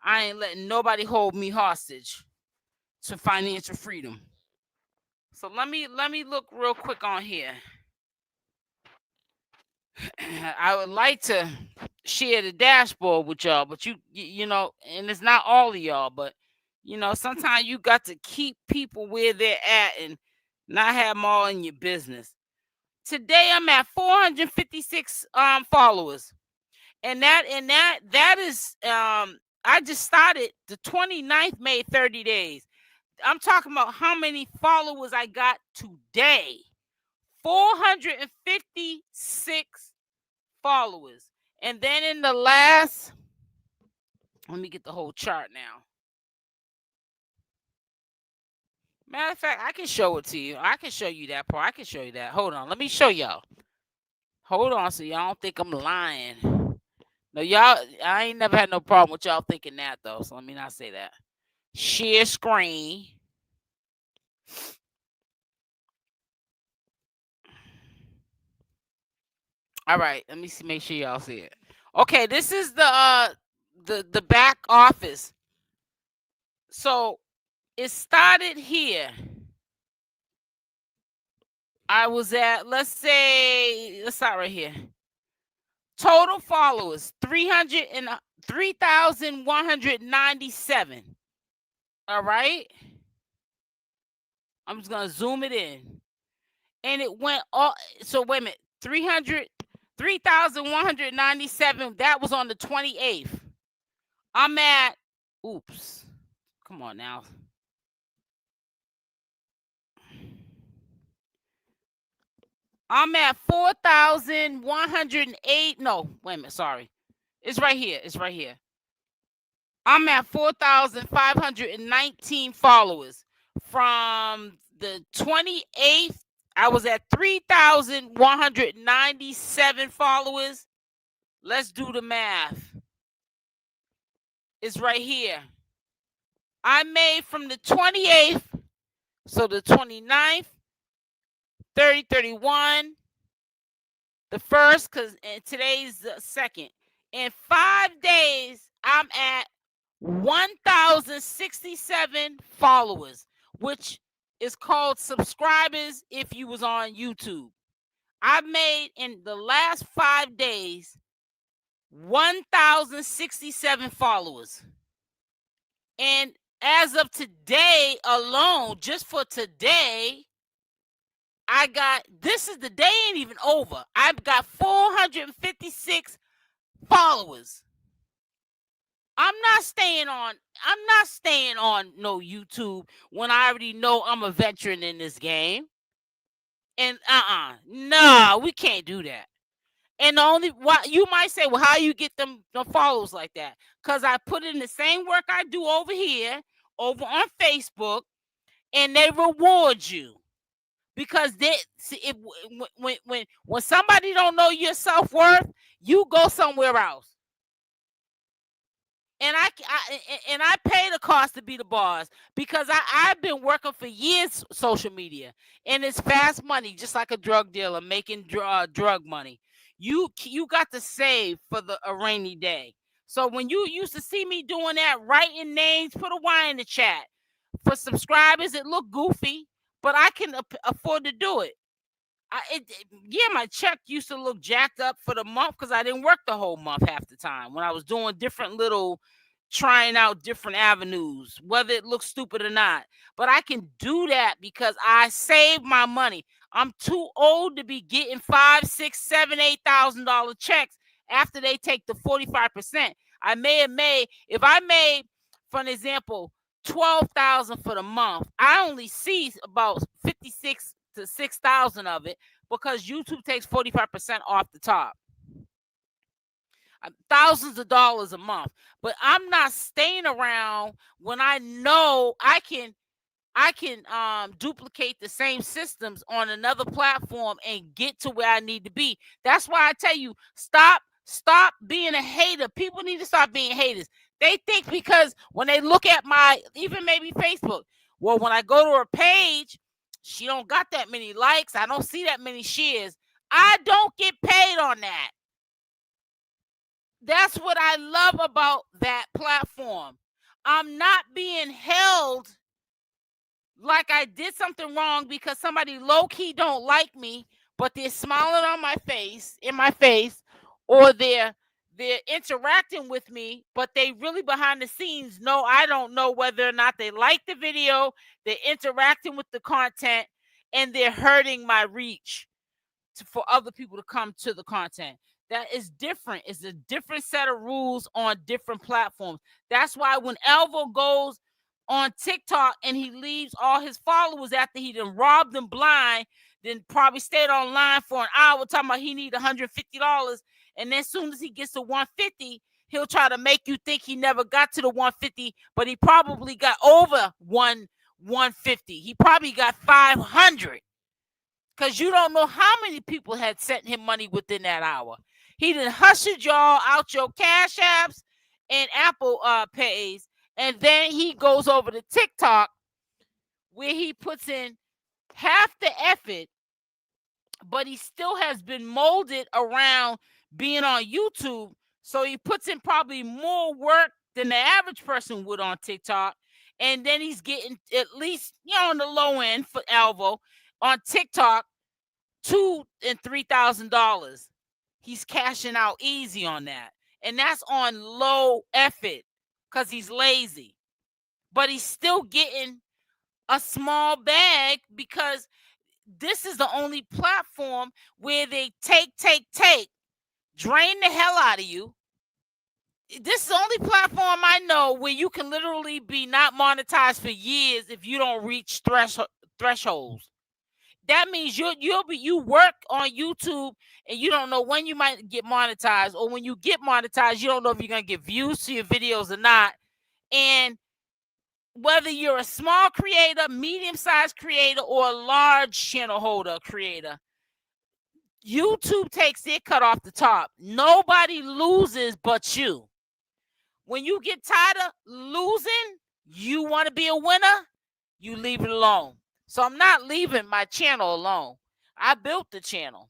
[SPEAKER 1] I ain't letting nobody hold me hostage to financial freedom. So let me look real quick on here. I would like to share the dashboard with y'all, but you know, and it's not all of y'all, but you know, sometimes you got to keep people where they're at and not have them all in your business. Today I'm at 456 followers. And that is I just started the 29th, made 30 days. I'm talking about how many followers I got today. 456 followers. And then in the last, let me get the whole chart now. Matter of fact, I can show it to you. I can show you that part. I can show you that. Hold on. Let me show y'all. Hold on, so y'all don't think I'm lying. No, y'all, I ain't never had no problem with y'all thinking that, though. So let me not say that. Share screen. All right, let me see. Make sure y'all see it. Okay, this is the back office. So it started here. I was at, let's start right here. Total followers 3,197. All right. I'm just gonna zoom it in, and it went all. So wait a minute, 3,197. That was on the 28th. I'm at. Oops. Come on now. I'm at 4,108. No, wait a minute. Sorry. It's right here. It's right here. I'm at 4,519 followers. From the 28th, I was at 3,197 followers. Let's do the math. It's right here. I made from the 28th, so the 29th, 30, 31, the first, because today's the second. In 5 days, I'm at 1,067 followers, which is called subscribers if you was on YouTube. I made in the last 5 days 1,067 followers. And as of today alone, just for today, I got, this is the day ain't even over. I've got 456 followers. I'm not staying on no YouTube when I already know I'm a veteran in this game. And no, we can't do that. And the only why you might say, well, how you get them follows like that? Because I put in the same work I do over here, over on Facebook, and they reward you. Because they see if when somebody don't know your self-worth, you go somewhere else. And I pay the cost to be the boss because I've been working for years social media, and it's fast money, just like a drug dealer making drug money. You got to save for a rainy day. So when you used to see me doing that, writing names, put a Y in the chat for subscribers, it looked goofy, but I can afford to do it. My check used to look jacked up for the month because I didn't work the whole month half the time when I was doing different little trying out different avenues, whether it looks stupid or not. But I can do that because I save my money. I'm too old to be getting $5,000, $6,000, $7,000, $8,000 checks after they take the 45%. I may have made, if I made, for an example, $12,000 for the month, I only see about 56 to 6,000 of it because YouTube takes 45% off the top. Thousands of dollars a month, but I'm not staying around when I know I can duplicate the same systems on another platform and get to where I need to be. That's why I tell you, stop being a hater. People need to stop being haters. They think because when they look at my, even maybe Facebook, well, when I go to her page, she don't got that many likes. I don't see that many shares. I don't get paid on that. That's what I love about that platform. I'm not being held like I did something wrong because somebody low-key don't like me, but they're smiling on my face, or they're interacting with me, but they really behind the scenes know I don't know whether or not they like the video, they're interacting with the content, and they're hurting my reach for other people to come to the content. That is different. It's a different set of rules on different platforms. That's why when Alvo goes on TikTok and he leaves all his followers after he done robbed them blind, then probably stayed online for an hour talking about he need $150, and then as soon as he gets to 150, he'll try to make you think he never got to the 150, but he probably got over 150. He probably got 500. Because you don't know how many people had sent him money within that hour. He done hustled y'all out your Cash Apps and Apple Pays. And then he goes over to TikTok where he puts in half the effort, but he still has been molded around being on YouTube. So he puts in probably more work than the average person would on TikTok. And then he's getting at least, on the low end for Alvo on TikTok, $2,000 and $3,000. He's cashing out easy on that. And that's on low effort because he's lazy. But he's still getting a small bag because this is the only platform where they take, drain the hell out of you. This is the only platform I know where you can literally be not monetized for years if you don't reach thresholds. That means you work on YouTube and you don't know when you might get monetized, or when you get monetized, you don't know if you're gonna get views to your videos or not. And whether you're a small creator, medium-sized creator, or a large channel holder creator, YouTube takes their cut off the top. Nobody loses but you. When you get tired of losing, you want to be a winner, you leave it alone. So I'm not leaving my channel alone. I built the channel.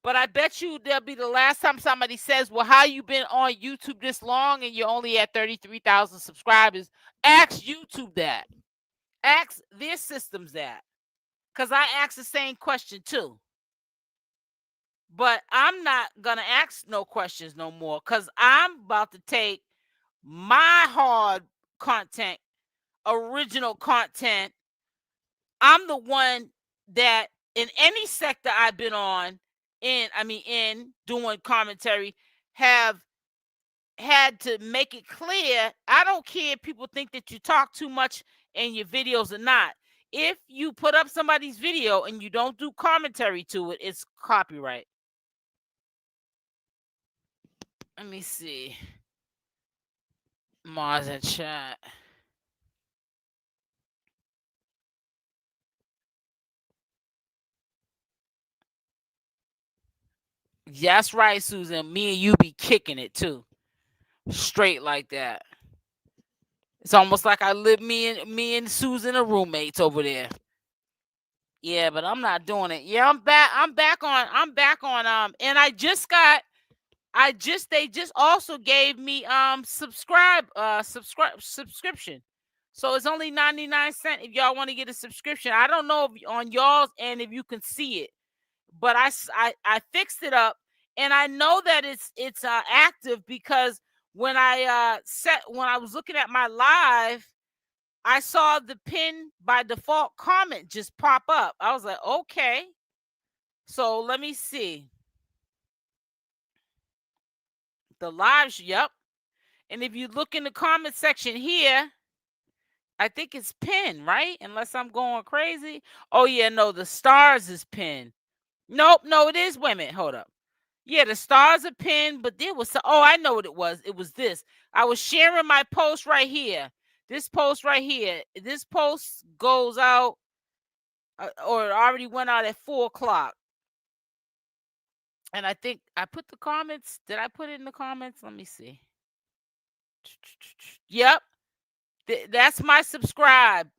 [SPEAKER 1] But I bet you there'll be the last time somebody says, well, how you been on YouTube this long and you're only at 33,000 subscribers? Ask YouTube that. Ask their systems that. Because I ask the same question too. But I'm not going to ask no questions no more because I'm about to take my hard content, original content. I'm the one that in any sector I've been on, in doing commentary, have had to make it clear. I don't care if people think that you talk too much in your videos or not. if you put up somebody's video and you don't do commentary to it, it's copyright. Let me see. Mars in chat. That's right, Susan. Me and you be kicking it too. Straight like that. It's almost like I live me and Susan are roommates over there. Yeah, but I'm not doing it. Yeah, I'm back on and they just also gave me subscription. So it's only 99 cents if y'all want to get a subscription. I don't know if on y'all's and if you can see it. But I fixed it up, and I know that it's active because when I was looking at my live, I saw the pin by default comment just pop up. I was like, okay. So let me see. The live, yep. And if you look in the comment section here, I think it's pinned, right? Unless I'm going crazy. Oh yeah, no, the stars is pinned. Nope, no, it is. Wait a minute, hold up. Yeah, the stars are pinned, but there was I know what it was. It was this. I was sharing my post right here. This post right here. This post goes out, or it already went out at 4:00. And I think I put the comments. Did I put it in the comments? Let me see. Yep, that's my subscribe.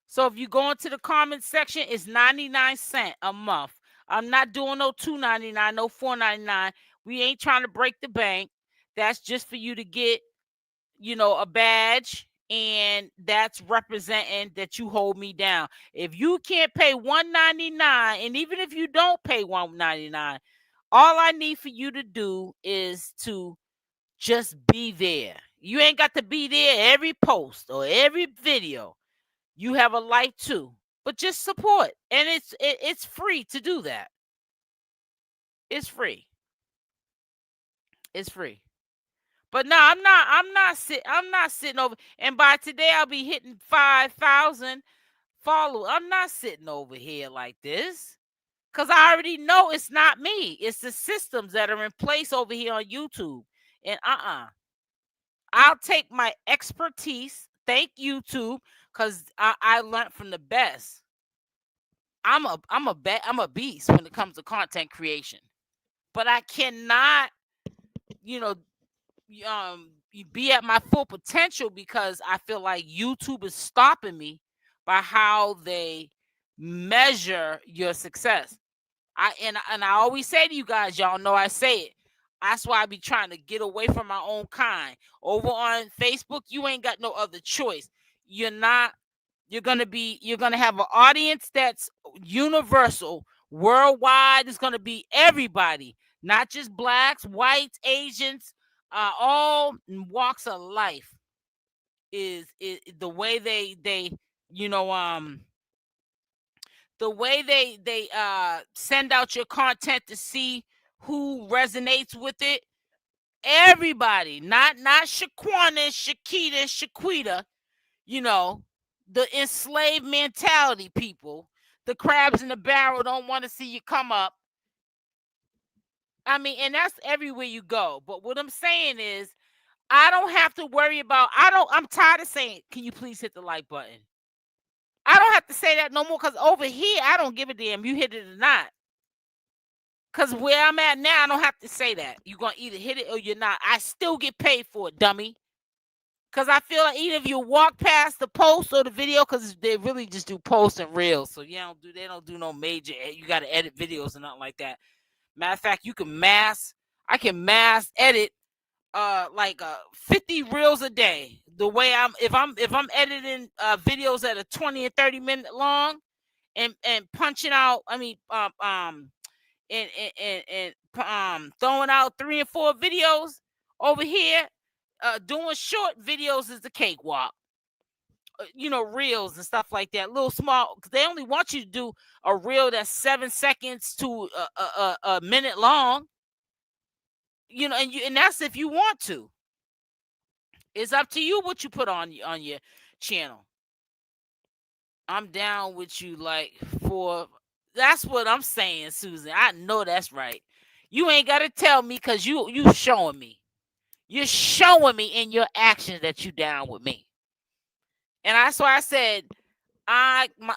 [SPEAKER 1] So if you go into the comment section, it's 99 cents a month. I'm not doing no $2.99, no $4.99. We ain't trying to break the bank. That's just for you to get, a badge, and that's representing that you hold me down. If you can't pay $1.99, and even if you don't pay $1.99, all I need for you to do is to just be there. You ain't got to be there every post or every video. You have a life too, but just support, and it's free to do that. It's free. It's free. But no, I'm not sitting over. And by today, I'll be hitting 5,000 followers. I'm not sitting over here like this, because I already know it's not me. It's the systems that are in place over here on YouTube. And I'll take my expertise. Thank YouTube, because I learned from the best. I'm a beast when it comes to content creation, but I cannot, be at my full potential because I feel like YouTube is stopping me by how they measure your success. I always say to you guys, y'all know I say it. That's why I be trying to get away from my own kind. Over on Facebook, you ain't got no other choice. You're gonna have an audience that's universal, worldwide. It's gonna be everybody, not just blacks, whites, Asians, all walks of life. Is the way they the way they send out your content to see who resonates with it. Everybody, not Shaquana, Shakita, Shaquita, the enslaved mentality people, the crabs in the barrel don't want to see you come up. I mean, and that's everywhere you go. But what I'm saying is, I don't have to worry about, I'm tired of saying, can you please hit the like button? I don't have to say that no more, because over here, I don't give a damn you hit it or not. Because where I'm at now, I don't have to say that. You're going to either hit it or you're not. I still get paid for it, dummy. Because I feel like even if you walk past the post or the video, because they really just do posts and reels. So they don't do no major, you got to edit videos and nothing like that. Matter of fact, I can mass edit like 50 reels a day. The way if I'm editing videos that are 20 and 30 minutes long and punching out, and throwing out 3 and 4 videos over here, doing short videos is the cakewalk. Reels and stuff like that, little small, because they only want you to do a reel that's 7 seconds to a minute long. And that's if you want to. It's up to you what you put on your channel. I'm down with you, like, for that's what I'm saying, Susan. I know that's right. You ain't gotta tell me because you showing me. You're showing me in your actions that you down with me. And that's why I said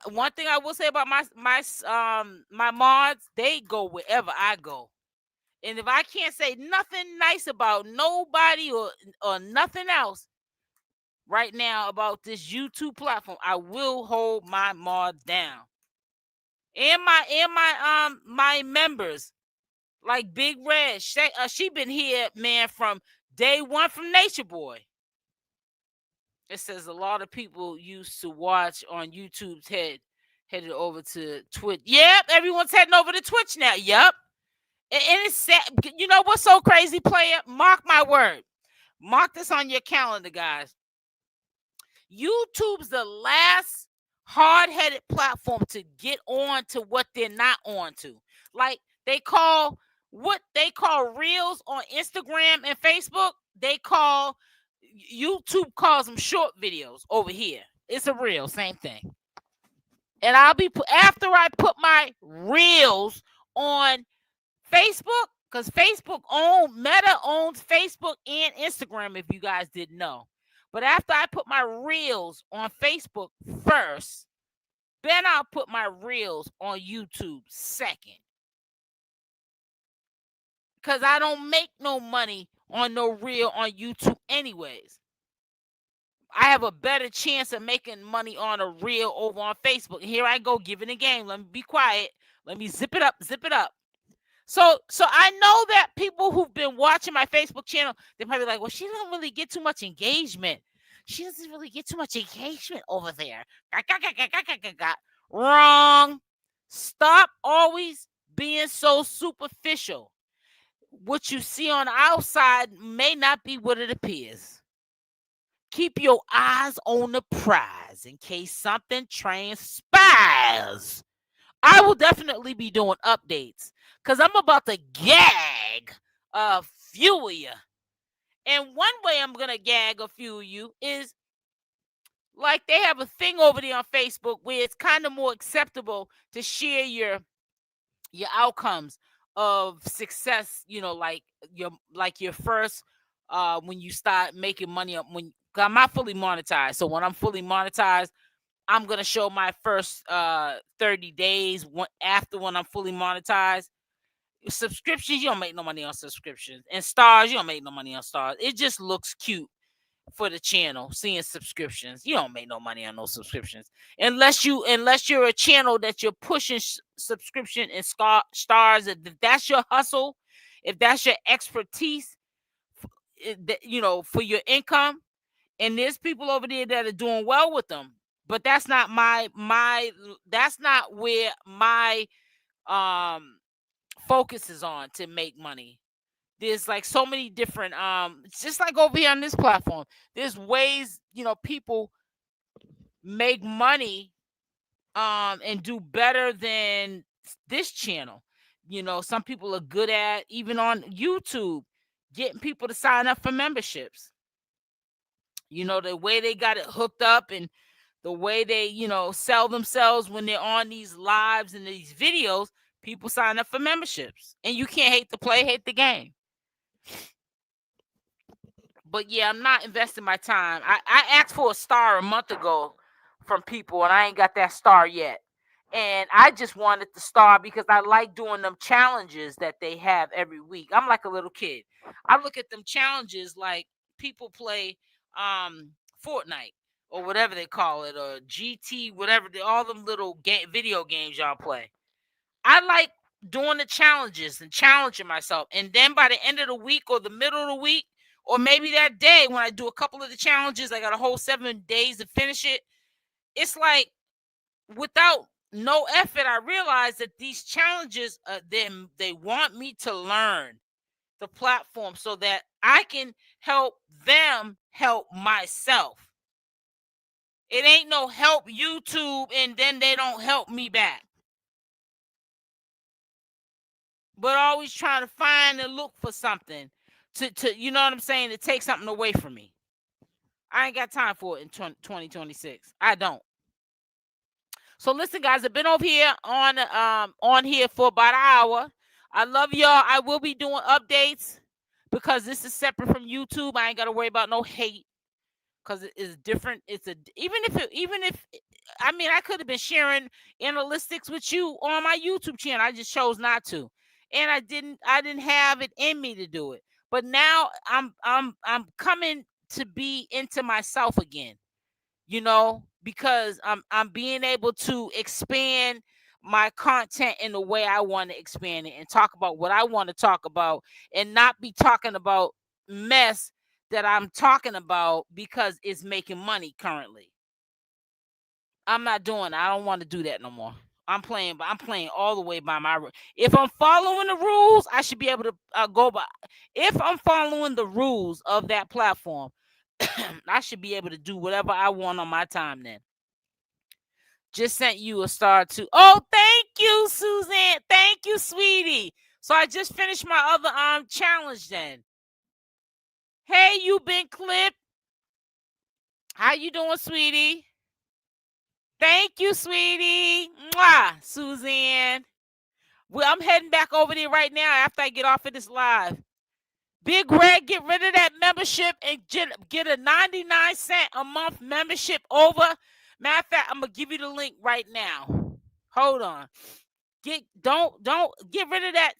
[SPEAKER 1] one thing I will say about my mods, they go wherever I go. And if I can't say nothing nice about nobody or nothing else right now about this YouTube platform, I will hold my mods down. And my members, like Big Red, she been here, man, from day one from Nature Boy. It says a lot of people used to watch on YouTube's headed over to Twitch. Yep, everyone's heading over to Twitch now. Yep. And it's sad. You know what's so crazy, player? Mark my word. Mark this on your calendar, guys. YouTube's the last hard-headed platform to get on to what they're not on to. Like what they call reels on Instagram and Facebook, YouTube calls them short videos over here. It's a reel, same thing. And after I put my reels on Facebook, because Meta owns Facebook and Instagram, if you guys didn't know. But after I put my reels on Facebook first, then I'll put my reels on YouTube second. Because I don't make no money on no reel on YouTube anyways. I have a better chance of making money on a reel over on Facebook. Here I go, giving a game. Let me be quiet. Let me zip it up. So I know that people who've been watching my Facebook channel, they're probably like, well, she doesn't really get too much engagement. She doesn't really get too much engagement over there. Wrong. Stop always being so superficial. What you see on the outside may not be what it appears. Keep your eyes on the prize in case something transpires. I will definitely be doing updates because I'm about to gag a few of you. And one way I'm going to gag a few of you is like they have a thing over there on Facebook where it's kind of more acceptable to share your outcomes of success, like your first when you start making money up. When I'm not fully monetized, so when I'm fully monetized, I'm gonna show my first 30 days after when I'm fully monetized. Subscriptions, you don't make no money on subscriptions, and stars, you don't make no money on stars. It just looks cute for the channel seeing subscriptions. You don't make no money on those subscriptions unless you're a channel that you're pushing subscription and stars. If that's your hustle, if that's your expertise, for your income. And there's people over there that are doing well with them, but that's not that's not where my focus is on to make money. There's like so many different it's just like over here on this platform, there's ways people make money and do better than this channel. Some people are good at, even on YouTube, getting people to sign up for memberships. The way they got it hooked up and the way they, sell themselves when they're on these lives and these videos, people sign up for memberships. And you can't hate the play, hate the game. But yeah, I'm not investing my time. I asked for a star a month ago from people, and I ain't got that star yet. And I just wanted the star because I like doing them challenges that they have every week. I'm like a little kid. I look at them challenges like people play Fortnite or whatever they call it, or GT, whatever, all them little video games y'all play. I like doing the challenges and challenging myself. And then by the end of the week or the middle of the week, or maybe that day when I do a couple of the challenges, I got a whole 7 days to finish it. It's like without no effort, I realize that these challenges, they want me to learn the platform so that I can help them help myself. It ain't no help YouTube and then they don't help me back. But always trying to find and look for something to you know what I'm saying, to take something away from me. I ain't got time for it in 2026. I don't. So listen, guys, I've been over here on here for about an hour. I love y'all. I will be doing updates because this is separate from YouTube. I ain't gotta worry about no hate because it is different. Even if I mean, I could have been sharing analytics with you on my YouTube channel. I just chose not to, and I didn't have it in me to do it. But now I'm coming to be into myself again, because I'm being able to expand my content in the way I want to expand it and talk about what I want to talk about and not be talking about mess that I'm talking about because it's making money currently. I'm not doing it. I don't want to do that no more. I'm playing all the way by my. If I'm following the rules, I should be able to go by. If I'm following the rules of that platform, I should be able to do whatever I want on my time then. Just sent you a star too. Oh, thank you, Suzanne. Thank you, sweetie. So I just finished my other challenge then. Hey, you been clipped. How you doing, sweetie? Thank you, sweetie. Mwah, Suzanne. Well, I'm heading back over there right now after I get off of this live. Big Red, get rid of that membership and get a 99-cent a month membership over. Matter of fact, I'm gonna give you the link right now. Hold on. Don't get rid of that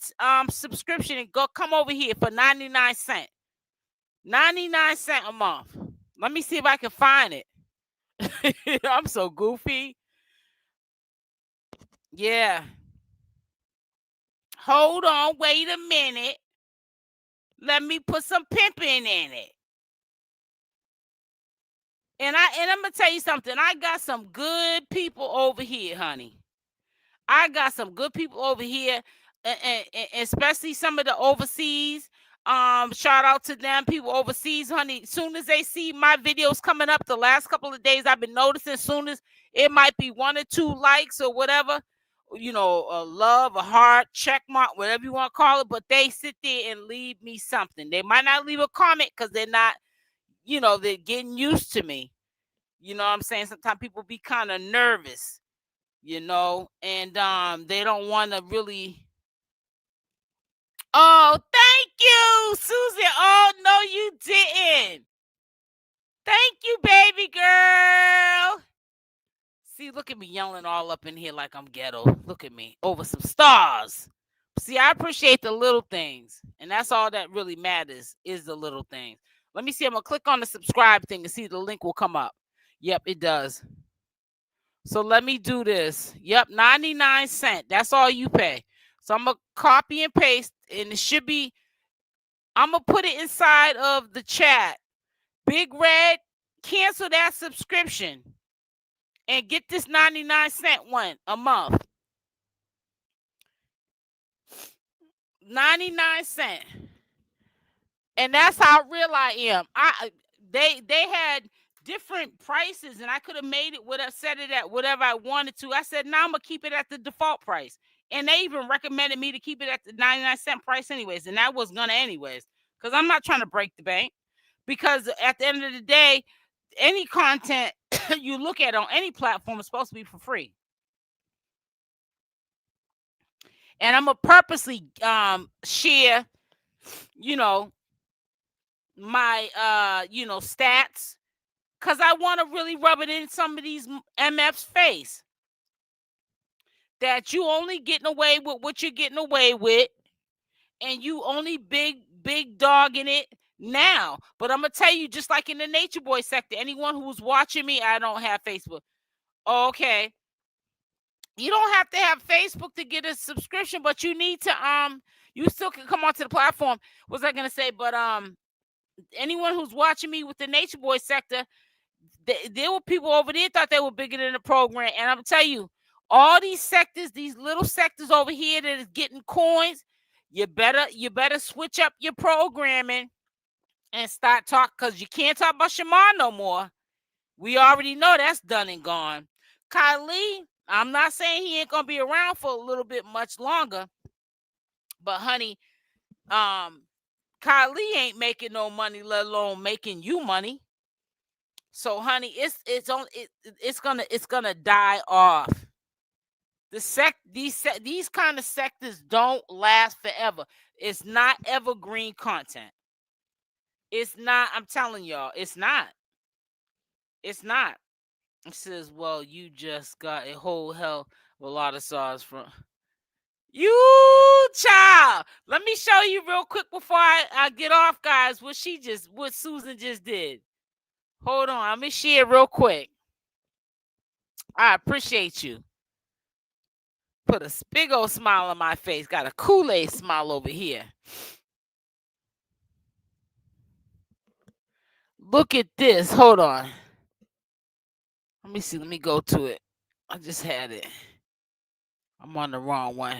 [SPEAKER 1] subscription and come over here for 99 cents. 99 cents a month. Let me see if I can find it. I'm so goofy. Yeah. Hold on, wait a minute. Let me put some pimping in it. And I'm gonna tell you something. I got some good people over here, honey. I got some good people over here, and especially some of the overseas. Shout out to them, people overseas, honey. As soon as they see my videos coming up, the last couple of days I've been noticing. As soon as it might be 1 or 2 likes or whatever, a love, a heart, check mark, whatever you want to call it. But they sit there and leave me something. They might not leave a comment because they're not, they're getting used to me. You know what I'm saying? Sometimes people be kind of nervous, and they don't want to really. Oh, thank you, Susan. Oh, no, you didn't. Thank you, baby girl. See, look at me yelling all up in here like I'm ghetto. Look at me over some stars. See, I appreciate the little things, and that's all that really matters is the little things. Let me see. I'm going to click on the subscribe thing and see if the link will come up. Yep, it does. So let me do this. Yep, 99 cents. That's all you pay. So I'm going to copy and paste, and it should be, I'm going to put it inside of the chat. Big Red, cancel that subscription and get this 99 cent one a month. 99 cents. And that's how real I am. They had different prices, and I could have made it set it at whatever I wanted to. I said, now I'm gonna keep it at the default price. And they even recommended me to keep it at the 99 cent price anyways. And I was gonna anyways, because I'm not trying to break the bank. Because at the end of the day, any content you look at on any platform is supposed to be for free. And I'm gonna purposely share, my stats, because I want to really rub it in some of these MF's face that you only getting away with what you're getting away with, and you only big dog in it now. But I'm gonna tell you, just like in the Nature Boy sector, anyone who's watching me, I don't have Facebook. Okay, you don't have to have Facebook to get a subscription, but you need to you still can come onto the platform. What was I gonna say? But anyone who's watching me with the Nature Boy sector, there were people over there thought they were bigger than the program. And I'm tell you, all these sectors, these little sectors over here that is getting coins, you better switch up your programming and start talking, because you can't talk about Shamar no more. We already know that's done and gone. Kylèè, I'm not saying he ain't gonna be around for a little bit much longer, but honey, Kylèè ain't making no money, let alone making you money. So honey, it's gonna die off. These kind of sectors don't last forever. It's not evergreen content. It's not. I'm telling y'all, it's not. It's not. It says, well, you just got a whole hell of a lot of sauce from you, child. Let me show you real quick before I get off, guys. What Susan just did. Hold on, let me share real quick. I appreciate you. Put a big old smile on my face. Got a Kool-Aid smile over here. Look at this. Hold on. Let me see. Let me go to it. I just had it. I'm on the wrong one.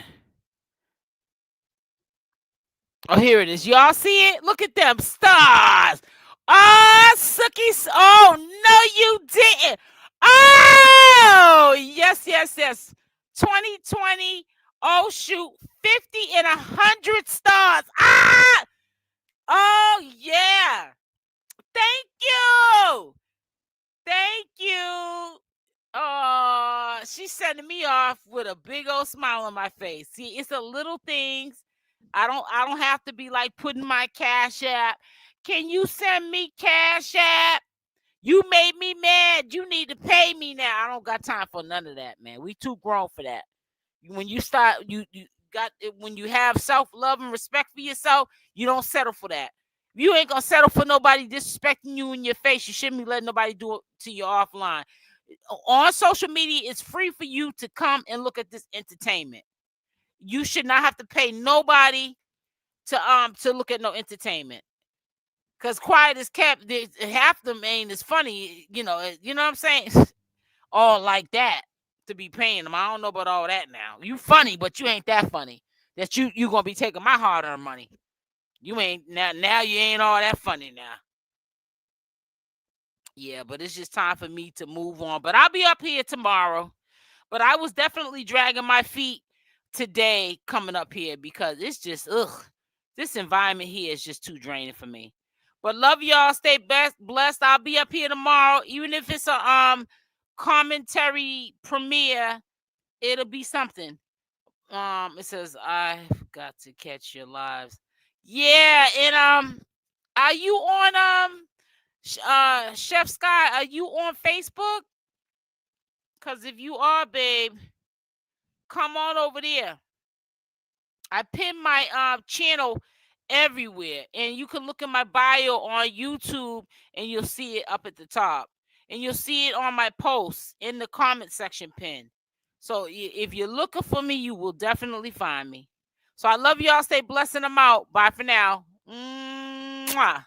[SPEAKER 1] Oh, here it is. Y'all see it? Look at them stars. Oh, Sookie. Oh, no, you didn't. Oh, yes. 2020. Oh, shoot. 50 and 100 stars. Ah! Oh, yeah. Thank you. Thank you. She's sending me off with a big old smile on my face. See, it's the little things. I don't have to be like putting my Cash App. Can you send me Cash App? You made me mad. You need to pay me now. I don't got time for none of that, man. We too grown for that. When you start, you got when you have self-love and respect for yourself, you don't settle for that. You ain't gonna settle for nobody disrespecting you in your face. You shouldn't be letting nobody do it to you offline. On social media, it's free for you to come and look at this entertainment. You should not have to pay nobody to look at no entertainment. Cause quiet is kept. Half them ain't as funny, you know what I'm saying? All like that to be paying them. I don't know about all that now. You funny, but you ain't that funny. That you gonna be taking my hard-earned money. You ain't now you ain't all that funny now. Yeah, but it's just time for me to move on. But I'll be up here tomorrow. But I was definitely dragging my feet today coming up here because it's just this environment here is just too draining for me. But love y'all. Stay blessed. I'll be up here tomorrow, even if it's a commentary premiere. It'll be something. It says I've got to catch your lives. Yeah, and are you on Chef Sky? Are you on Facebook? Cause if you are, babe, come on over there. I pinned my channel everywhere, and you can look in my bio on YouTube, and you'll see it up at the top, and you'll see it on my posts in the comment section pin. So if you're looking for me, you will definitely find me. So I love y'all. Stay blessed and I'm out. Bye for now. Mwah.